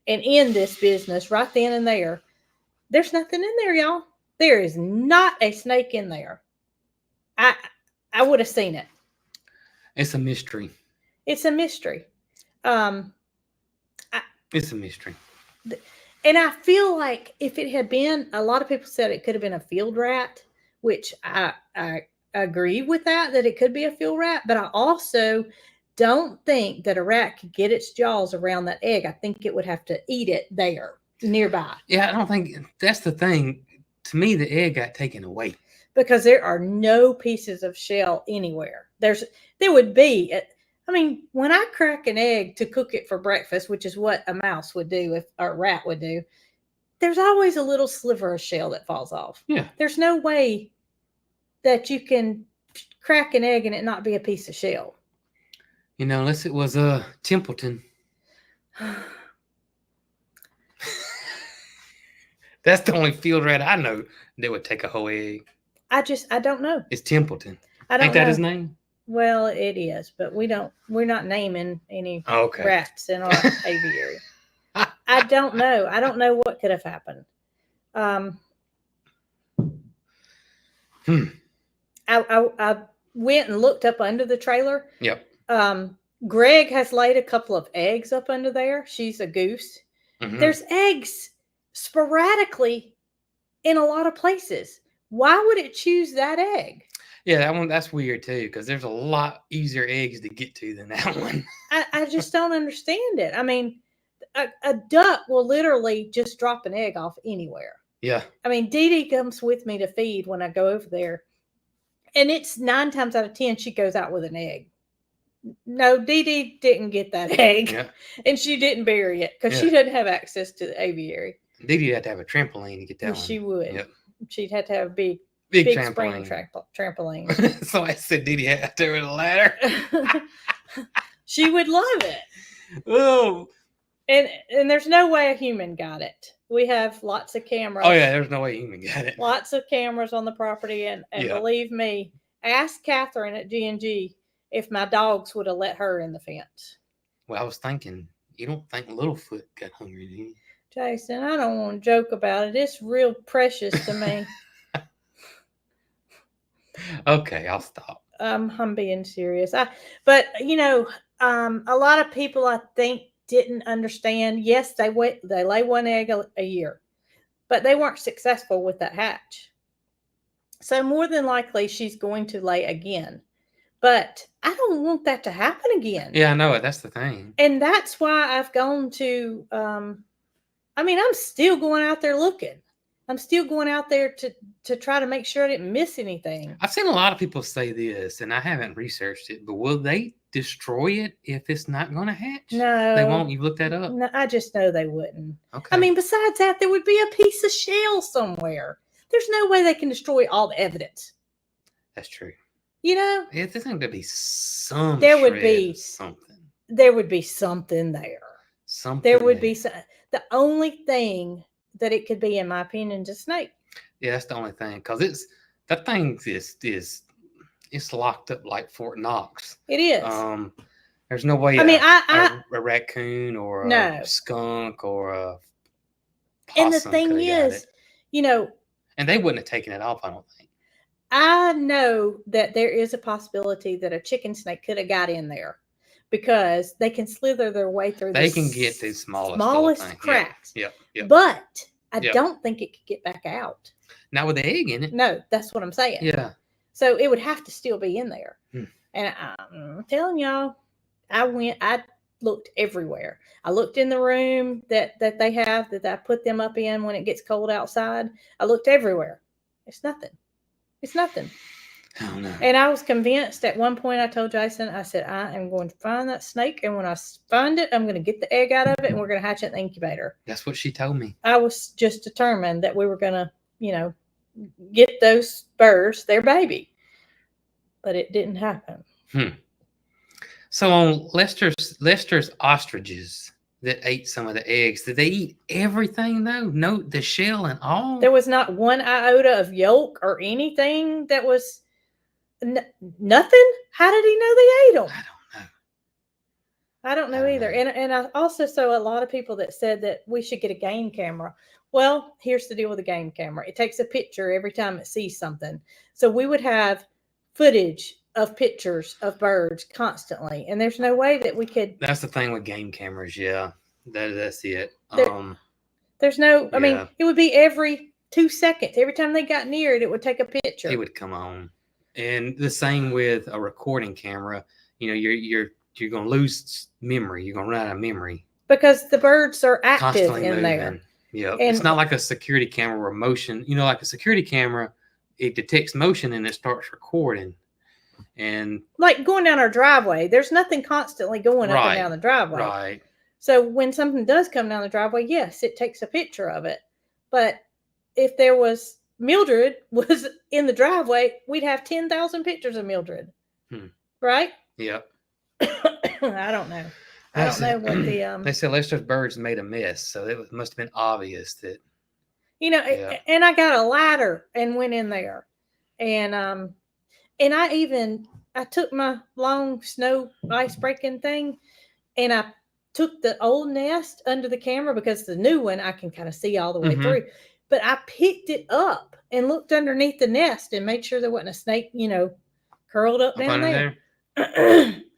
and end this business right then and there. There's nothing in there, y'all. There is not a snake in there. I would have seen it. It's a mystery. It's a mystery. It's a mystery. And I feel like if it had been, a lot of people said it could have been a field rat, which I agree with that it could be a field rat. But I also don't think that a rat could get its jaws around that egg. I think it would have to eat it there nearby. Yeah, I don't think that's the thing. To me, the egg got taken away because there are no pieces of shell anywhere. There would be. I mean, when I crack an egg to cook it for breakfast, which is what a mouse would do or a rat would do, there's always a little sliver of shell that falls off. Yeah. There's no way that you can crack an egg and it not be a piece of shell. Unless it was Templeton. That's the only field rat I know that would take a whole egg. I don't know. It's Templeton. I don't Ain't that know. his name? Well, it is, but we're not naming any rats in our aviary. I don't know. I don't know what could have happened. I went and looked up under the trailer. Yep. Greg has laid a couple of eggs up under there. She's a goose. Mm-hmm. There's eggs sporadically in a lot of places. Why would it choose that egg? Yeah, that's weird too, because there's a lot easier eggs to get to than that one. I just don't understand it. I mean, a duck will literally just drop an egg off anywhere. Yeah. I mean, Dee Dee comes with me to feed when I go over there. And it's 9 times out of 10, she goes out with an egg. No, Dee Dee didn't get that egg. Yeah. And she didn't bury it because she doesn't have access to the aviary. Dee Dee had to have a trampoline to get that one. She would. Yep. She'd have to have a big trampoline. Trampoline. So I said Dee Dee had to have a ladder. She would love it. Oh. And there's no way a human got it. We have lots of cameras. Oh, yeah, there's no way a human got it. Lots of cameras on the property. And believe me, ask Catherine at G&G if my dogs would have let her in the fence. Well, I was thinking You don't think Littlefoot got hungry, do you? Jason, I don't want to joke about it. It's real precious to me. Okay, I'll stop. I'm being serious. But a lot of people I think didn't understand. Yes, they lay one egg a year, but they weren't successful with that hatch. So more than likely, she's going to lay again. But I don't want that to happen again. Yeah, I know it. That's the thing. And that's why I've gone to. I'm still going out there looking. I'm still going out there to try to make sure I didn't miss anything. I've seen a lot of people say this, and I haven't researched it, but will they destroy it if it's not going to hatch? No, They won't? You've looked that up? No, I just know they wouldn't. Okay. I mean, besides that, there would be a piece of shell somewhere. There's no way they can destroy all the evidence. That's true. Yeah, there's going to be some. There would be something. There would be something there. Something. There would be the only thing that it could be, in my opinion, is a snake. Yeah, that's the only thing, because that thing is it's locked up like Fort Knox. It is. There's no way. A raccoon or a skunk or a possum. And the thing is, and they wouldn't have taken it off, I don't think. I know that there is a possibility that a chicken snake could have got in there, because they can slither their way through. They can get the smallest cracks. Yep. But I don't think it could get back out. Not with the egg in it. No, that's what I'm saying. Yeah. So it would have to still be in there. And I'm telling y'all, I looked everywhere. I looked in the room that they have, that I put them up in when it gets cold outside. I looked everywhere. It's nothing. It's nothing. Oh, no. And I was convinced at one point. I told Jason, I said, I am going to find that snake, and when I find it, I'm going to get the egg out of it, and we're going to hatch it in the incubator. That's what she told me. I was just determined that we were going to, get those birds their baby. But it didn't happen. So on Lester's ostriches that ate some of the eggs, did they eat everything though? No, the shell and all? There was not one iota of yolk or anything that was nothing. How did he know they ate them? I don't know either. And I also saw a lot of people that said that we should get a game camera. Well, here's the deal with the game camera. It takes a picture every time it sees something. So we would have footage of pictures of birds constantly, and there's no way that we could. That's the thing with game cameras. Yeah, that's it. There's no. I mean, it would be every 2 seconds. Every time they got near it, it would take a picture. It would come on, and the same with a recording camera. You're going to lose memory. You're going to run out of memory because the birds are active constantly in moving. there. Yeah, it's not like a security camera where motion. Like a security camera, it detects motion and it starts recording. And like going down our driveway, there's nothing constantly going up and down the driveway. Right. So when something does come down the driveway, yes, it takes a picture of it. But if there was Mildred was in the driveway, we'd have 10,000 pictures of Mildred. Right? Yep. I don't know. I don't know what the They said Lester's birds made a mess, so it must have been obvious that and I got a ladder and went in there. And I took my long snow ice breaking thing, and I took the old nest under the camera, because the new one I can kind of see all the way through. But I picked it up and looked underneath the nest and made sure there wasn't a snake, curled up down there.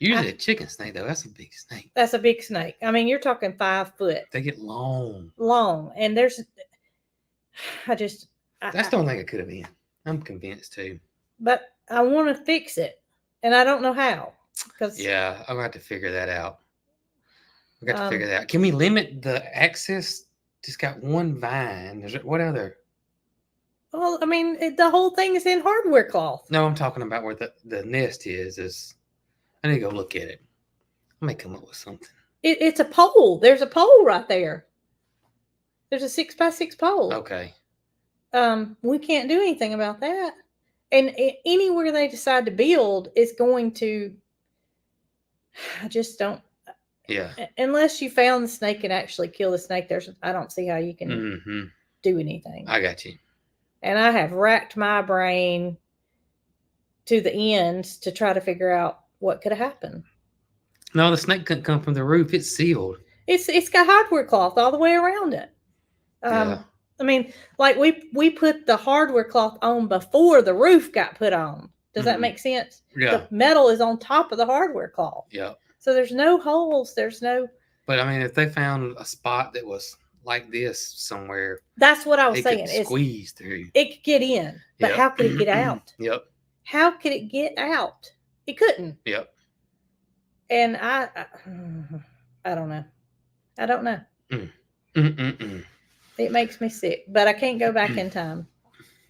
Usually a chicken snake, though, that's a big snake. That's a big snake. I mean, you're talking 5 foot. They get long. And that's the only thing it could have been. I'm convinced too. But I want to fix it, and I don't know how. I'm gonna have to figure that out. We got to figure that out. Can we limit the access? Just got one vine. What other? Well, I mean, the whole thing is in hardware cloth. No, I'm talking about where the nest is. I need to go look at it. I may come up with something. It's a pole. There's a pole right there. There's a 6x6 pole. Okay. We can't do anything about that. And anywhere they decide to build is going to. I just don't. Yeah. Unless you found the snake and actually kill the snake, I don't see how you can do anything. I got you. And I have racked my brain to the ends to try to figure out what could have happened. No, the snake couldn't come from the roof. It's sealed. It's got hardware cloth all the way around it. Yeah. I mean, like we put the hardware cloth on before the roof got put on. Does that Mhm. make sense? Yeah. The metal is on top of the hardware cloth. Yeah. So there's no holes. There's no. But I mean, if they found a spot that was like this somewhere, That's what I was it saying. could Is squeeze through. it could get in, but Yep. how could it get out? Yep. How could it get out? It couldn't. Yep. And I don't know. I don't know. Mm-mm-mm. It makes me sick, but I can't go back in time.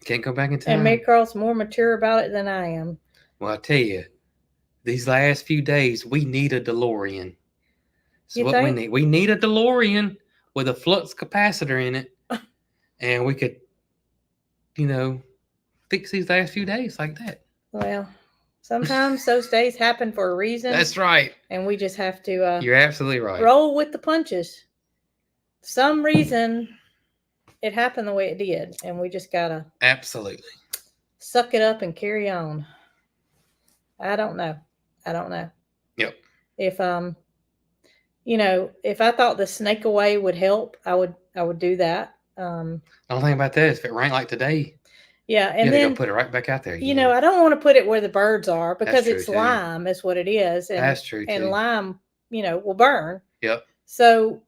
Can't go back in time. And Mary Carl's more mature about it than I am. Well, I tell you, these last few days, we need a DeLorean. That's You what we think? need. We need a DeLorean with a flux capacitor in it, and we could, fix these last few days like that. Well, sometimes those days happen for a reason. That's right. And we just have to You're absolutely right. roll with the punches. Some reason it happened the way it did, and we just gotta Absolutely. suck it up and carry on. I don't know. Yep. If if I thought the snake away would help, I would do that. The only thing about that is if it rained like today, Yeah, you and had to then go put it right back out there. I don't want to put it where the birds are because true, it's too. lime is what it is, and That's true too. and lime, will burn. Yep. So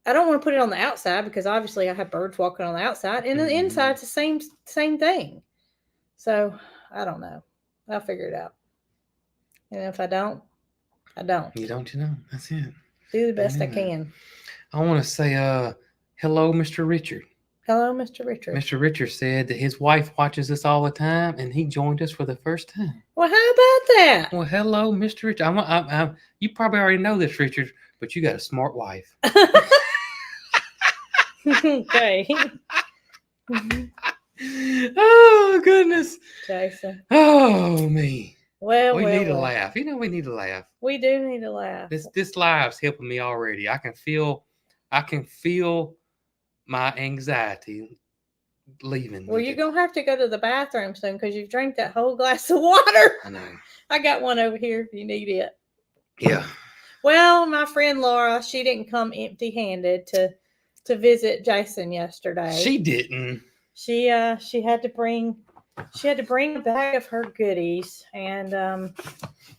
I don't want to put it on the outside because obviously I have birds walking on the outside, and the Mhm. inside's the same thing. So I don't know. I'll figure it out. And if I don't, I don't. You don't, That's it. Do the best I Yeah. can. I want to say, hello, Mr. Richard. Hello, Mr. Richard. Mr. Richard said that his wife watches us all the time, and he joined us for the first time. Well, how about that? Well, hello, Mr. Richard. You probably already know this, Richard, but you got a smart wife. Okay. Oh, goodness. Jason. Oh, me. Well, We well, need a well. laugh. We need a laugh. We do need to laugh. This live's helping me already. I can feel my anxiety leaving. Well, you're going to have to go to the bathroom soon because you've drank that whole glass of water. I know. I got one over here if you need it. Yeah. Well, my friend Laura, she didn't come empty-handed to visit Jason yesterday. She didn't. She had to bring a bag of her goodies, and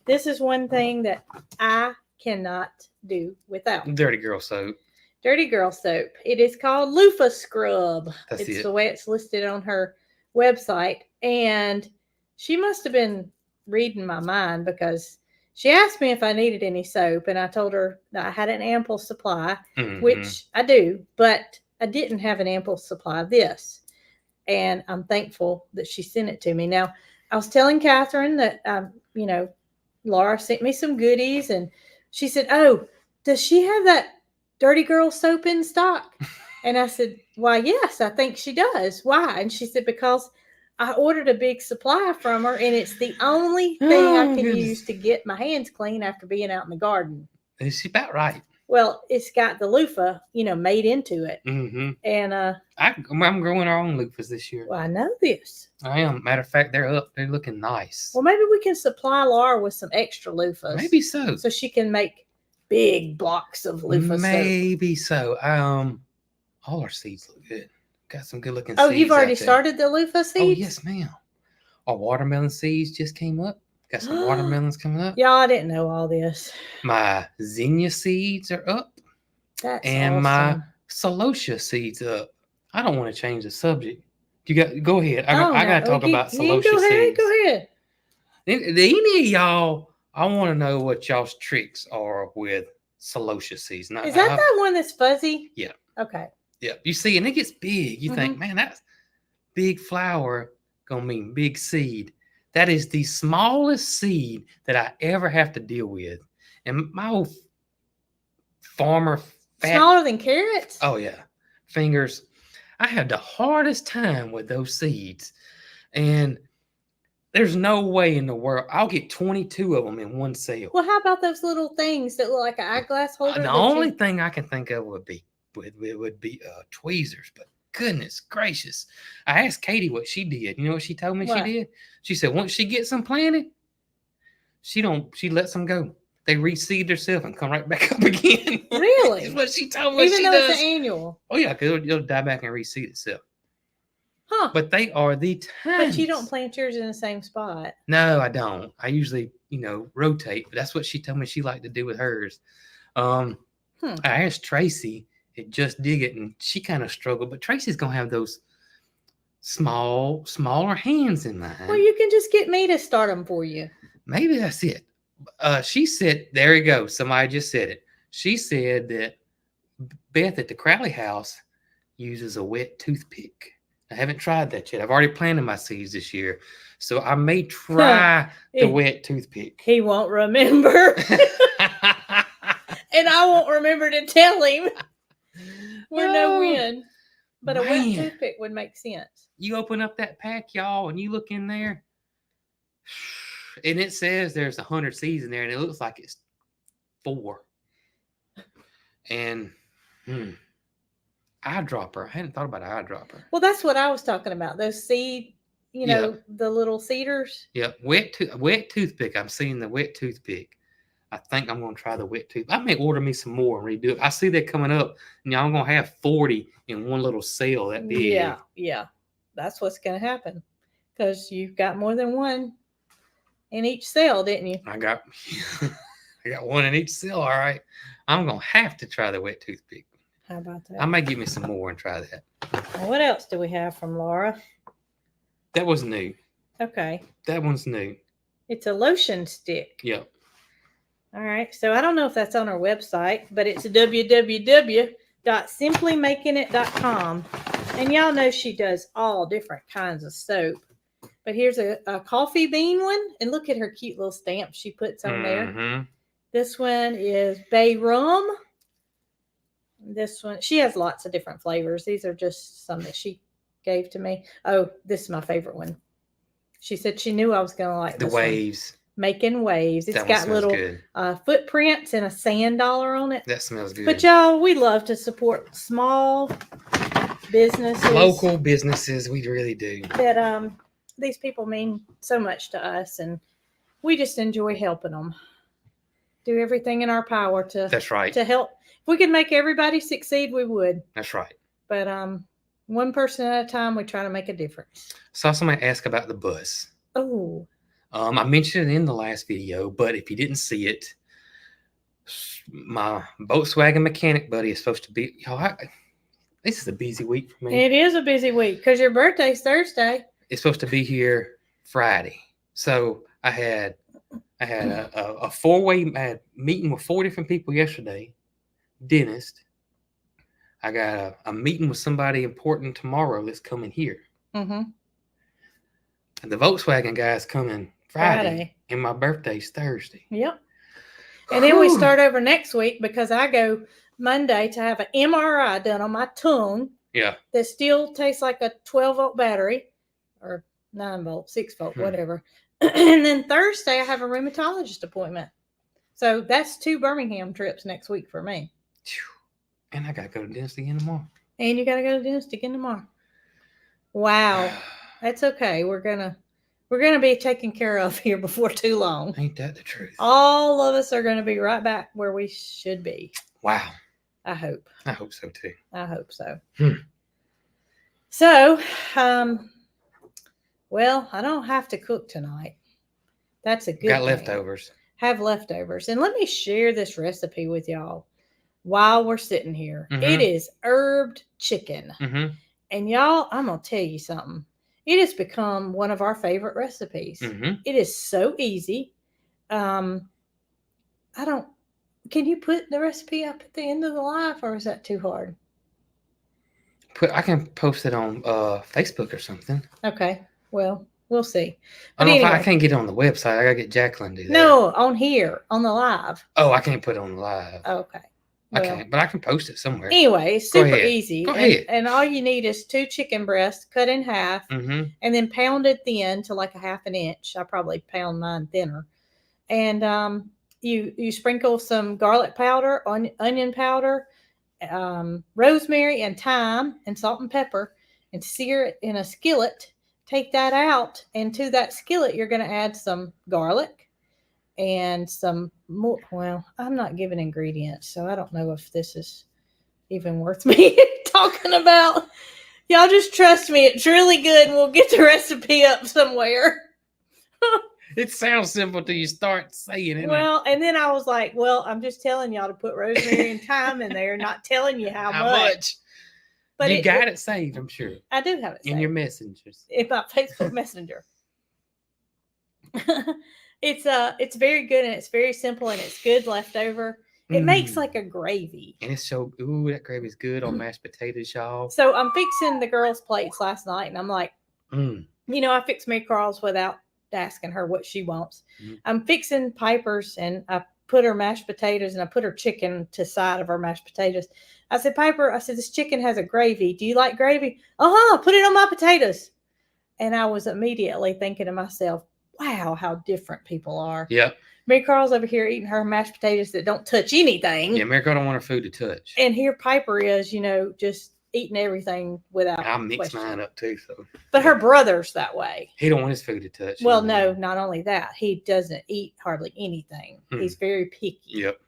this is one thing that I cannot do without. Dirty girl soap. Dirty girl soap. It is called Loofah Scrub. That's It's it. the way it's listed on her website, and she must have been reading my mind because she asked me if I needed any soap, and I told her that I had an ample supply, Mhm. which I do, but I didn't have an ample supply of this. And I'm thankful that she sent it to me. Now, I was telling Catherine that, Laura sent me some goodies, and she said, "Oh, does she have that Dirty Girl soap in stock?" And I said, "Why, yes, I think she does. Why?" And she said, "Because I ordered a big supply from her, and it's the only thing I Oh, can goodness. use to get my hands clean after being out in the garden." Is she about right? Well, it's got the loofah, made into it. Mm-hmm. And I'm growing our own loofahs this year. well, I know this. I am. Matter of fact, they're up. They're looking nice. Well, maybe we can supply Laura with some extra loofahs. Maybe so. So she can make big blocks of loofah soap. Maybe so. All our seeds look good. Got some good looking Oh, seeds. you've already out there. started the loofah seeds? Oh, yes, ma'am. Our watermelon seeds just came up. Got some watermelons coming up. Y'all, I didn't know all this. My zinnia seeds are up. That's And awesome. my celosia seeds up. I don't want to change the subject. Go ahead. I Oh, got to no. talk about You celosia go ahead. seeds. Go ahead. Any of y'all, I want to know what y'all's tricks are with celosia seeds. Now, Is that that one that's fuzzy? Yeah. Okay. Yeah. You see, and it gets big. You Mm-hmm. think, man, that's big flower gonna mean big seed. That is the smallest seed that I ever have to deal with. And my old farmer fat. Smaller than carrots? Oh yeah, fingers. I had the hardest time with those seeds, and there's no way in the world I'll get 22 of them in one sale. Well, how about those little things that look like an eyeglass holder? The that only you- thing I can think of would be tweezers, but goodness gracious, I asked Katie what she did. You know what she told me What? she did? She said once she gets them planted, she lets them go. They reseed themselves and come right back up again. Really? That's what she told me. Even She though does. it's an annual. Oh yeah, because it'll die back and reseed itself. Huh. But they are the But you don't tiniest. plant yours in the same spot. No, I don't. I usually, rotate. But that's what she told me she liked to do with hers. I asked Tracy to just dig it, and she kind of struggled. But Tracy's gonna have those smaller hands in mine. Well, you can just get me to start them for you. Maybe that's it. She said, there you go. Somebody just said it. She said that Beth at the Crowley house uses a wet toothpick. I haven't tried that yet. I've already planted my seeds this year. So I may try the wet toothpick. He won't remember. And I won't remember to tell him. We're no win. But a wet man. toothpick would make sense. You open up that pack, y'all, and you look in there, and it says there's 100 seeds in there, and it looks like it's 4. And eyedropper. I hadn't thought about eyedropper. Well, that's what I was talking about. Those seed, the little cedars. Yeah, wet toothpick. I'm seeing the wet toothpick. I think I'm going to try the wet tooth. I may order me some more and redo it. I see that coming up, and y'all going to have 40 in one little cell that big. Yeah. That's what's going to happen because you've got more than one in each cell, didn't you? I got one in each cell. All right. I'm going to have to try the wet toothpick. How about that? I may give me some more and try that. Well, what else do we have from Laura? That was new. Okay. That one's new. It's a lotion stick. Yep. All right. So I don't know if that's on our website, but it's www.simplymakingit.com. And y'all know she does all different kinds of soap. But here's a coffee bean one. And look at her cute little stamp she puts on there. This one is Bay Rum. This one, she has lots of different flavors. These are just some that she gave to me. Oh, this is my favorite one. She said she knew I was going to like the this waves. One. Making waves. It's got little footprints and a sand dollar on it. That smells good. But y'all, we love to support small businesses. Local businesses, we really do. That these people mean so much to us, and we just enjoy helping them. Do everything in our power to. That's right. To help. If we could make everybody succeed, we would. That's right. But one person at a time, we try to make a difference. Saw somebody ask about the bus. Oh. I mentioned it in the last video, but if you didn't see it, my Volkswagen mechanic buddy is supposed to be. This is a busy week for me. It is a busy week because your birthday's Thursday. It's supposed to be here Friday, so I had a 4-way meeting with 4 different people yesterday. Dentist. I got a meeting with somebody important tomorrow that's coming here. Mm-hmm. And the Volkswagen guy's coming Friday. And my birthday's Thursday. Yep. And then we start over next week because I go Monday to have an MRI done on my tongue. Yeah. That still tastes like a 12-volt battery or 9-volt, 6-volt, whatever. And then Thursday I have a rheumatologist appointment. So that's 2 Birmingham trips next week for me. And I got to go to the dentist again tomorrow. And you got to go to the dentist again tomorrow. Wow. That's okay. We're gonna be taken care of here before too long. Ain't that the truth? All of us are going to be right back where we should be. Wow. I hope. I hope so too. I hope so. So, well, I don't have to cook tonight. That's a good Got thing. leftovers. Have leftovers. And let me share this recipe with y'all while we're sitting here. Mm-hmm. It is herbed chicken. Mm-hmm. And y'all, I'm going to tell you something. It has become one of our favorite recipes. Mm-hmm. It is so easy. Can you put the recipe up at the end of the live, or is that too hard? I can post it on Facebook or something. Okay. Well, we'll see. But Anyway, I can't get it on the website. I got to get Jacqueline to do that. No, on here, on the live. Oh, I can't put it on the live. Okay. I Well, can't, but I can post it somewhere. anyway, it's super ahead. easy. Go ahead. And all you need is 2 chicken breasts cut in half Mm-hmm. and then pounded thin to like a 1/2 inch. I probably pound mine thinner. And you sprinkle some garlic powder, onion powder, rosemary and thyme and salt and pepper and sear it in a skillet. Take that out, and to that skillet, you're going to add some garlic, and some more. Well, I'm not giving ingredients, so I don't know if this is even worth me talking about. Y'all just trust me. It's really good, and we'll get the recipe up somewhere. It sounds simple till you start saying it. Well, and then I was like, well, I'm just telling y'all to put rosemary and thyme in there, not telling you how much. But you got it saved, I'm sure. I do have it saved. In your messengers. In my Facebook Messenger. It's very good, and it's very simple, and it's good leftover. It makes like a gravy. And it's so, ooh, that gravy's good on mashed potatoes, y'all. So I'm fixing the girls' plates last night, and I'm like, you know, I fixed Mary Carl's without asking her what she wants. I'm fixing Piper's, and I put her mashed potatoes, and I put her chicken to side of her mashed potatoes. I said, Piper, I said, this chicken has a gravy. Do you like gravy? Put it on my potatoes. And I was immediately thinking to myself, wow, how different people are. Yep. Mary Carl's over here eating her mashed potatoes that don't touch anything. Yeah, Mary Carl don't want her food to touch. And here Piper is, you know, just eating everything without I mix question. mine up too. So, but her brother's that way. He don't want his food to touch. Well, no, not only that, he doesn't eat hardly anything. He's very picky. Yep.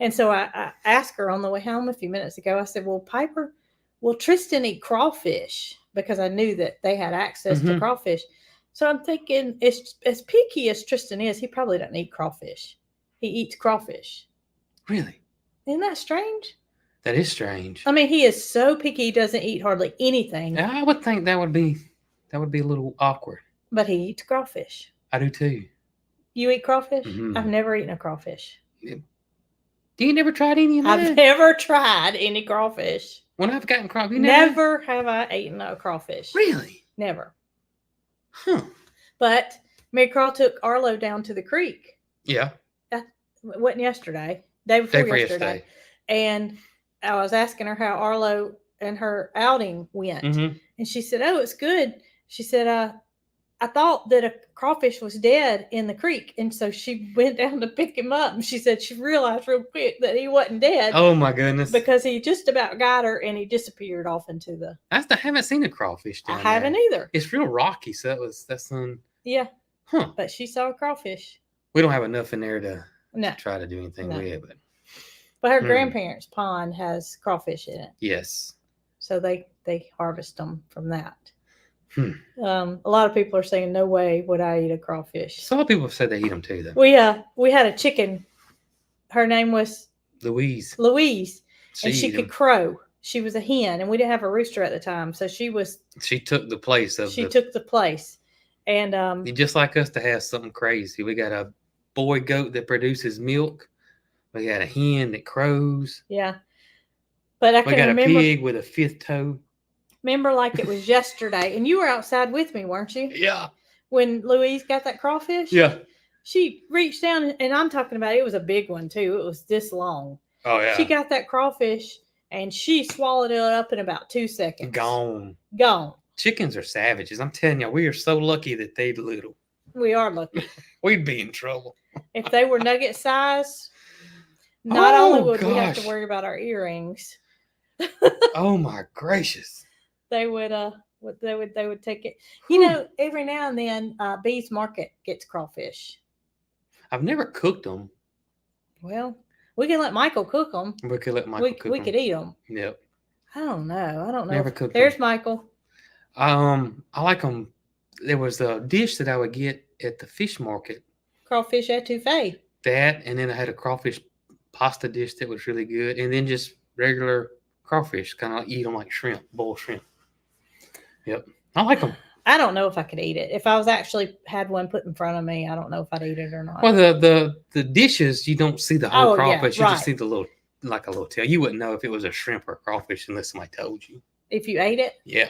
And so I asked her on the way home a few minutes ago, I said, well, Piper, will Tristan eat crawfish? Because I knew that they had access to crawfish. So I'm thinking, as picky as Tristan is, he probably doesn't eat crawfish. He eats crawfish. Really? Isn't that strange? That is strange. I mean, he is so picky, he doesn't eat hardly anything. I would think that would be a little awkward. But he eats crawfish. I do too. You eat crawfish? I've never eaten a crawfish. You never tried any of that? I've never tried any crawfish. When I've gotten crawfish, never have I eaten a crawfish. Really? Never. Huh. But Mary Carl took Arlo down to the creek. Yeah. It wasn't yesterday. Day before yesterday. And I was asking her how Arlo and her outing went. And she said, oh, it's good. She said, I thought that a crawfish was dead in the creek. And so she went down to pick him up. And she said she realized real quick that he wasn't dead. Oh, my goodness. Because he just about got her and he disappeared off into the... I haven't seen a crawfish down there. I haven't either. It's real rocky, so that's Yeah. Huh. But she saw a crawfish. We don't have enough in there to No. try to do anything with it. But her grandparents' pond has crawfish in it. Yes. So they harvest them from that. A lot of people are saying, no way would I eat a crawfish. Some people have said they eat them too, though. We had a chicken. Her name was Louise. And she could crow. She was a hen, and we didn't have a rooster at the time. So she took the place of took the place. And just like us to have something crazy. We got a boy goat that produces milk. We got a hen that crows. Yeah. But I can remember. We got a pig with a fifth toe. Remember like it was yesterday. And you were outside with me, weren't you? Yeah. When Louise got that crawfish? Yeah. She reached down, and I'm talking about it was a big one, too. It was this long. Oh, yeah. She got that crawfish, and she swallowed it up in about 2 seconds. Gone. Chickens are savages. I'm telling you, we are so lucky that they're little. We are lucky. We'd be in trouble. If they were nugget size, not only would we have to worry about our earrings. Oh my gracious. They would take it. You know, every now and then Bees Market gets crawfish. I've never cooked them. Well, we can let Michael cook them. We could let Michael cook them. We could eat them. Yep. I don't know. Never cooked There's them. Michael. I like them. There was a dish that I would get at the fish market. Crawfish etouffee. That, and then I had a crawfish pasta dish that was really good, and then just regular crawfish, kind of eat them like shrimp, boiled shrimp. Yep, I like them. I don't know if I could eat it. If I was actually had one put in front of me, I don't know if I'd eat it or not. Well, the dishes, you don't see the whole crawfish. Yeah, right. You just see the little, like a little tail. You wouldn't know if it was a shrimp or a crawfish unless somebody told you. If you ate it? Yeah.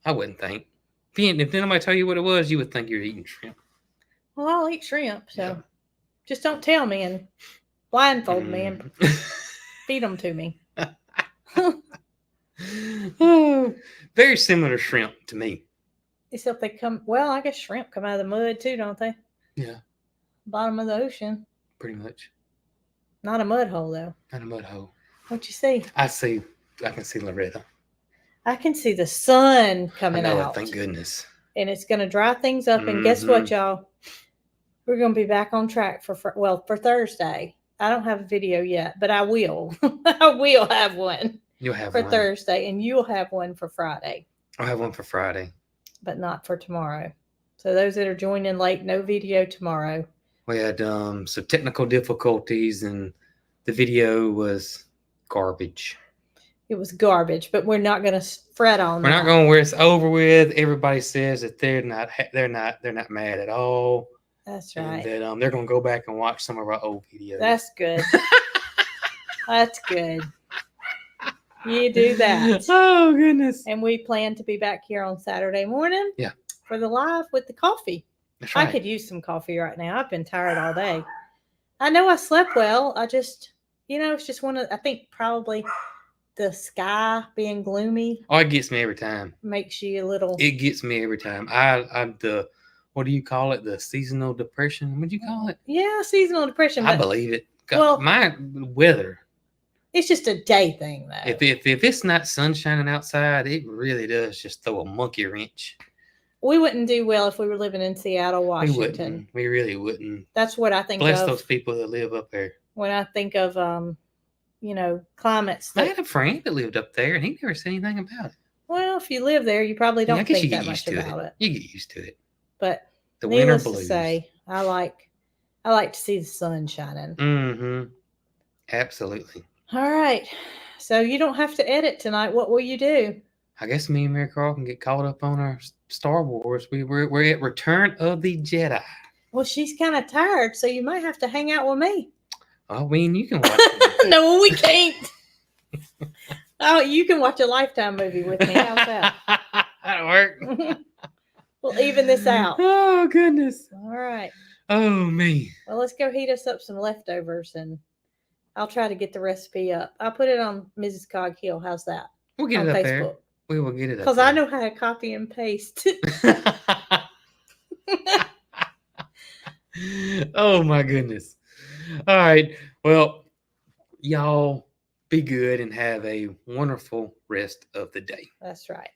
I wouldn't think. If nobody told you what it was, you would think you're eating shrimp. Well, I'll eat shrimp, so just don't tell me and blindfold me and feed them to me. Very similar to shrimp to me. Except they come, well, I guess shrimp come out of the mud too, don't they? Yeah. Bottom of the ocean. Pretty much. Not a mud hole, though. Not a mud hole. What you see? I can see Loretta. I can see the sun coming I know out. it, thank goodness. And it's going to dry things up. And guess what, y'all? we're going to be back on track for Thursday. I don't have a video yet, but I will. I will have one You'll have for one. Thursday, and you'll have one for Friday, I'll have one for Friday. but not for tomorrow. So those that are joining late, no video tomorrow. We had some technical difficulties, and the video was garbage. It was garbage, but we're not going to fret on We're that. not going where it's over with. Everybody says that they're not mad at all. That's And right. that they're going to go back and watch some of our old videos. That's good. That's good. You do that. Oh goodness. And we plan to be back here on Saturday morning. Yeah. For the live with the coffee. That's right. I could use some coffee right now. I've been tired all day. I know I slept well. I just, it's just I think probably the sky being gloomy Oh, it gets me every time. makes you a little. It gets me every time. I'm the, what do you call it? The seasonal depression. What do you call it? Yeah, seasonal depression. I But believe it. well- My weather. it's just a day thing, though. If it's not sun shining outside, it really does just throw a monkey wrench. We wouldn't do well if we were living in Seattle, We Washington. wouldn't. We really wouldn't. That's what I think Bless of those people that live up there. when I think of, climates. I That, had a friend that lived up there, and he never said anything about it. well, if you live there, you probably Yeah, I don't guess you think get that used much to about it. You get used to it. But The winter needless blues. to say, I like to see the sun shining. Mm-hmm. Absolutely. All right. So you don't have to edit tonight. What will you do? I guess me and Mary Carl can get caught up on our Star Wars. We're at Return of the Jedi. Well, she's kind of tired, so you might have to hang out with me. I mean, you can watch it. No, we can't. Oh, you can watch a Lifetime movie with me. How's that? That'll work. We'll even this out. Oh goodness. All right. Oh me. Well, let's go heat us up some leftovers, and I'll try to get the recipe up. I'll put it on Mrs. Cog Hill. How's that? We'll get On it up Facebook. there. We will get it up Because I know how to copy and paste. Oh my goodness. All right. Well, y'all be good and have a wonderful rest of the day. That's right.